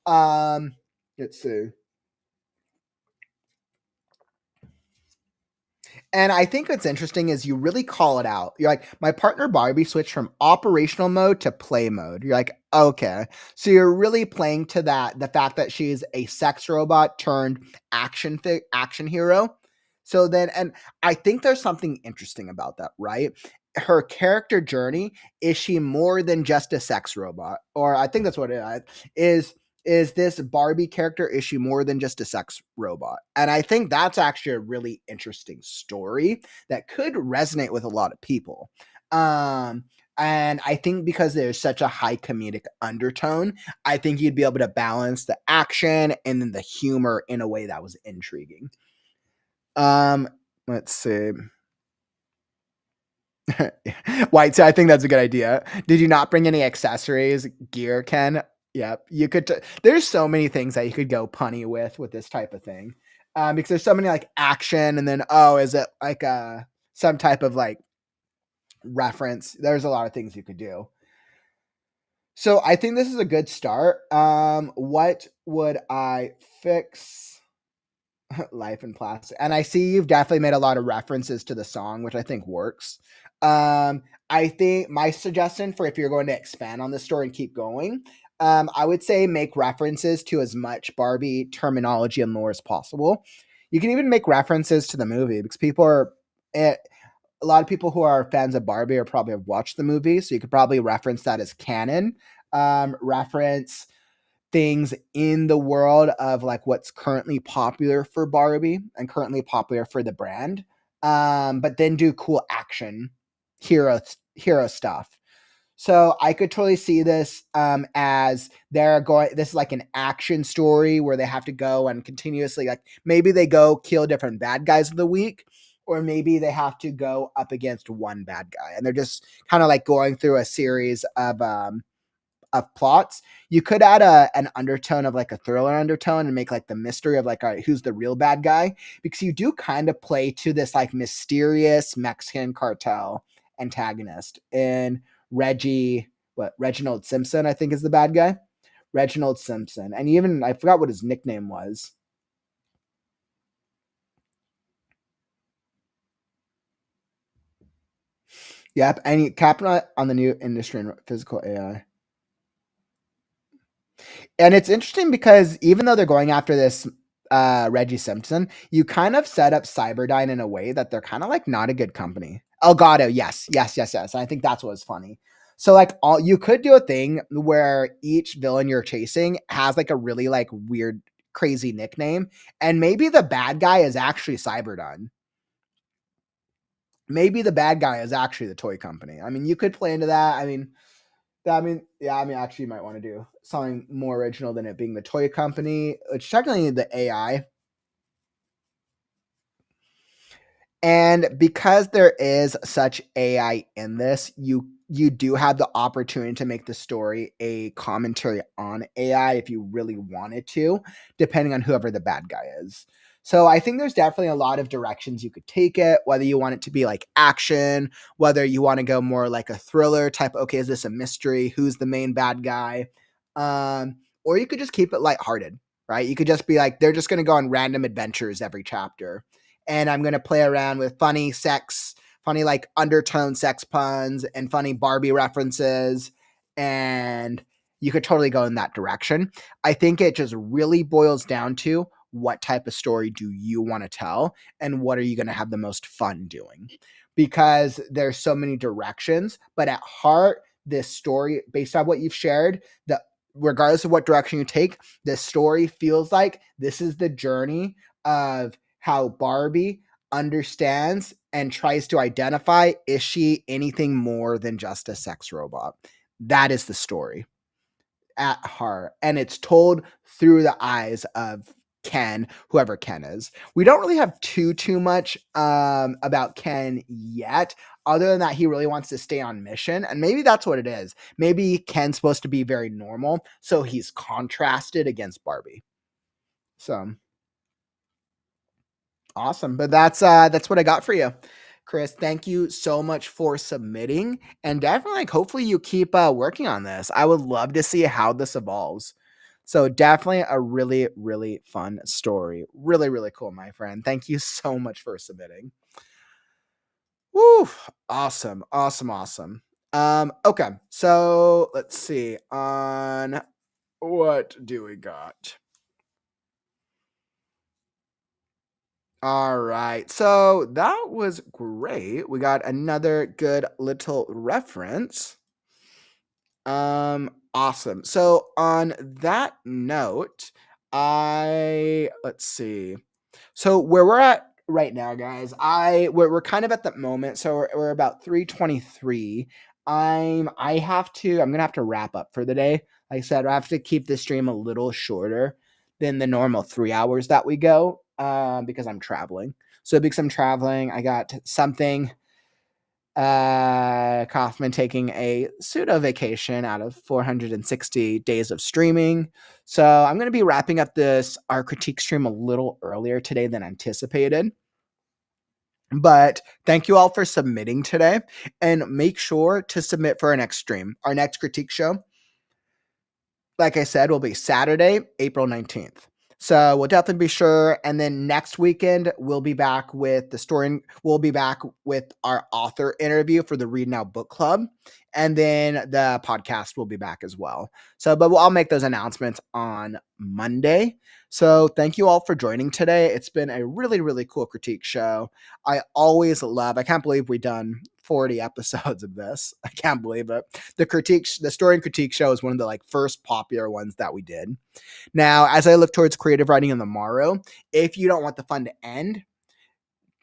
A: Let's see. And I think what's interesting is you really call it out. You're like, my partner Barbie switched from operational mode to play mode. You're like, okay. So you're really playing to the fact that she's a sex robot turned action hero. So then, and I think there's something interesting about that, right? Her character journey, is she more than just a sex robot? Or I think that's what it is this Barbie character, is she more than just a sex robot? And I think that's actually a really interesting story that could resonate with a lot of people. And I think because there's such a high comedic undertone, I think you'd be able to balance the action and then the humor in a way that was intriguing. Let's see. White, so I think that's a good idea. Did you not bring any accessories, gear, Ken? Yep. You could there's so many things that you could go punny with this type of thing. Because there's so many like action and then is it like some type of like reference? There's a lot of things you could do. So I think this is a good start. What would I fix? Life in plastic. And I see you've definitely made a lot of references to the song, which I think works. I think my suggestion for if you're going to expand on the story and keep going, I would say make references to as much Barbie terminology and lore as possible. You can even make references to the movie because people are a lot of people who are fans of Barbie or probably have watched the movie, so you could probably reference that as canon. Reference things in the world of like what's currently popular for Barbie and currently popular for the brand. But then do cool action hero stuff. So I could totally see this as they're going. This is like an action story where they have to go and continuously like maybe they go kill different bad guys of the week, or maybe they have to go up against one bad guy, and they're just kind of like going through a series of plots. You could add an undertone of like a thriller undertone and make like the mystery of like, all right, who's the real bad guy? Because you do kind of play to this like mysterious Mexican cartel antagonist in Reginald Simpson, I think is the bad guy. Reginald Simpson. And even I forgot what his nickname was. Yep. And Captain on the new industry in physical AI. And it's interesting because even though they're going after this Reggie Simpson, you kind of set up Cyberdyne in a way that they're kind of like not a good company. Elgato, yes. I think that's what was funny. So like you could do a thing where each villain you're chasing has like a really like weird, crazy nickname, and maybe the bad guy is actually Cyberdyne. Maybe the bad guy is actually the toy company. I mean, you could play into that. Actually, you might want to do something more original than it being the toy company, which technically the AI. And because there is such AI in this, you do have the opportunity to make the story a commentary on AI if you really wanted to, depending on whoever the bad guy is. So I think there's definitely a lot of directions you could take it, whether you want it to be like action, whether you want to go more like a thriller type, okay, is this a mystery? Who's the main bad guy? Or you could just keep it lighthearted, right? You could just be like, they're just going to go on random adventures every chapter, and I'm going to play around with funny like undertone sex puns and funny Barbie references. And you could totally go in that direction. I think it just really boils down to what type of story do you want to tell and what are you going to have the most fun doing? Because there's so many directions, but at heart, this story, based on what you've shared, the regardless of what direction you take, this story feels like this is the journey of how Barbie understands and tries to identify, is she anything more than just a sex robot? That is the story at heart. And it's told through the eyes of Ken, whoever Ken is. We don't really have too much about Ken yet, other than that he really wants to stay on mission. And maybe that's what it is. Maybe Ken's supposed to be very normal, so he's contrasted against Barbie. So awesome. But that's what I got for you, Chris. Thank you so much for submitting, and definitely like hopefully you keep working on this. I would love to see how this evolves. So definitely a really, really fun story. Really, really cool, my friend. Thank you so much for submitting. Woo! Awesome. Okay, so let's see. On what do we got? All right. So that was great. We got another good little reference. Awesome. So on that note, let's see. So where we're at right now, guys, we're kind of at the moment. So we're about 3:23. I'm gonna have to wrap up for the day. Like I said, I have to keep the stream a little shorter than the normal 3 hours that we go, because I'm traveling. So because I'm traveling, I got something. Kauffman taking a pseudo vacation out of 460 days of streaming. So I'm going to be wrapping up our critique stream a little earlier today than anticipated. But thank you all for submitting today, and make sure to submit for our next stream. Our next critique show, like I said, will be Saturday, April 19th. So we'll definitely be sure. And then next weekend, we'll be back with the story. We'll be back with our author interview for the ReadNow book club. And then the podcast will be back as well. So, but I'll make those announcements on Monday. So thank you all for joining today. It's been a really, really cool critique show. I can't believe we've done 40 episodes of this. I can't believe it. The story and critique show is one of the first popular ones that we did. Now, as I look towards creative writing in the Morrow, if you don't want the fun to end,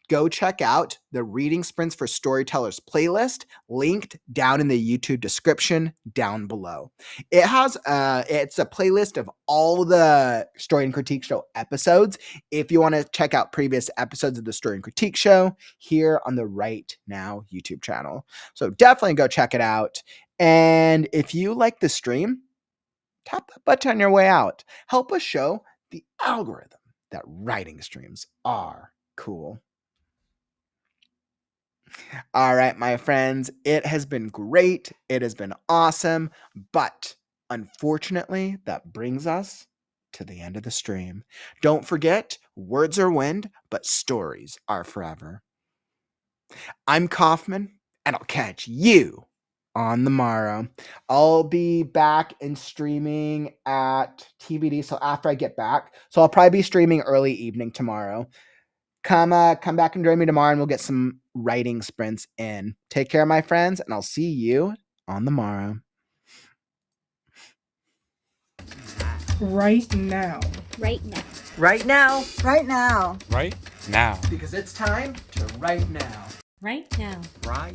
A: go check out the Reading Sprints for Storytellers playlist, linked down in the YouTube description down below. It's a playlist of all the Story and Critique Show episodes. If you want to check out previous episodes of the Story and Critique Show here on the ReadNow YouTube channel. So definitely go check it out. And if you like the stream, tap that button on your way out. Help us show the algorithm that writing streams are cool. All right, my friends, it has been great. It has been awesome. But unfortunately, that brings us to the end of the stream. Don't forget, words are wind, but stories are forever. I'm Kauffman, and I'll catch you on the morrow. I'll be back and streaming at TBD, so after I get back. So I'll probably be streaming early evening tomorrow. Come back and join me tomorrow, and we'll get some writing sprints in. Take care, my friends, and I'll see you on the morrow.
B: Right now.
C: Right now.
D: Right now.
E: Right now.
F: Right now.
A: Because it's time to write now.
C: Right now.
D: Right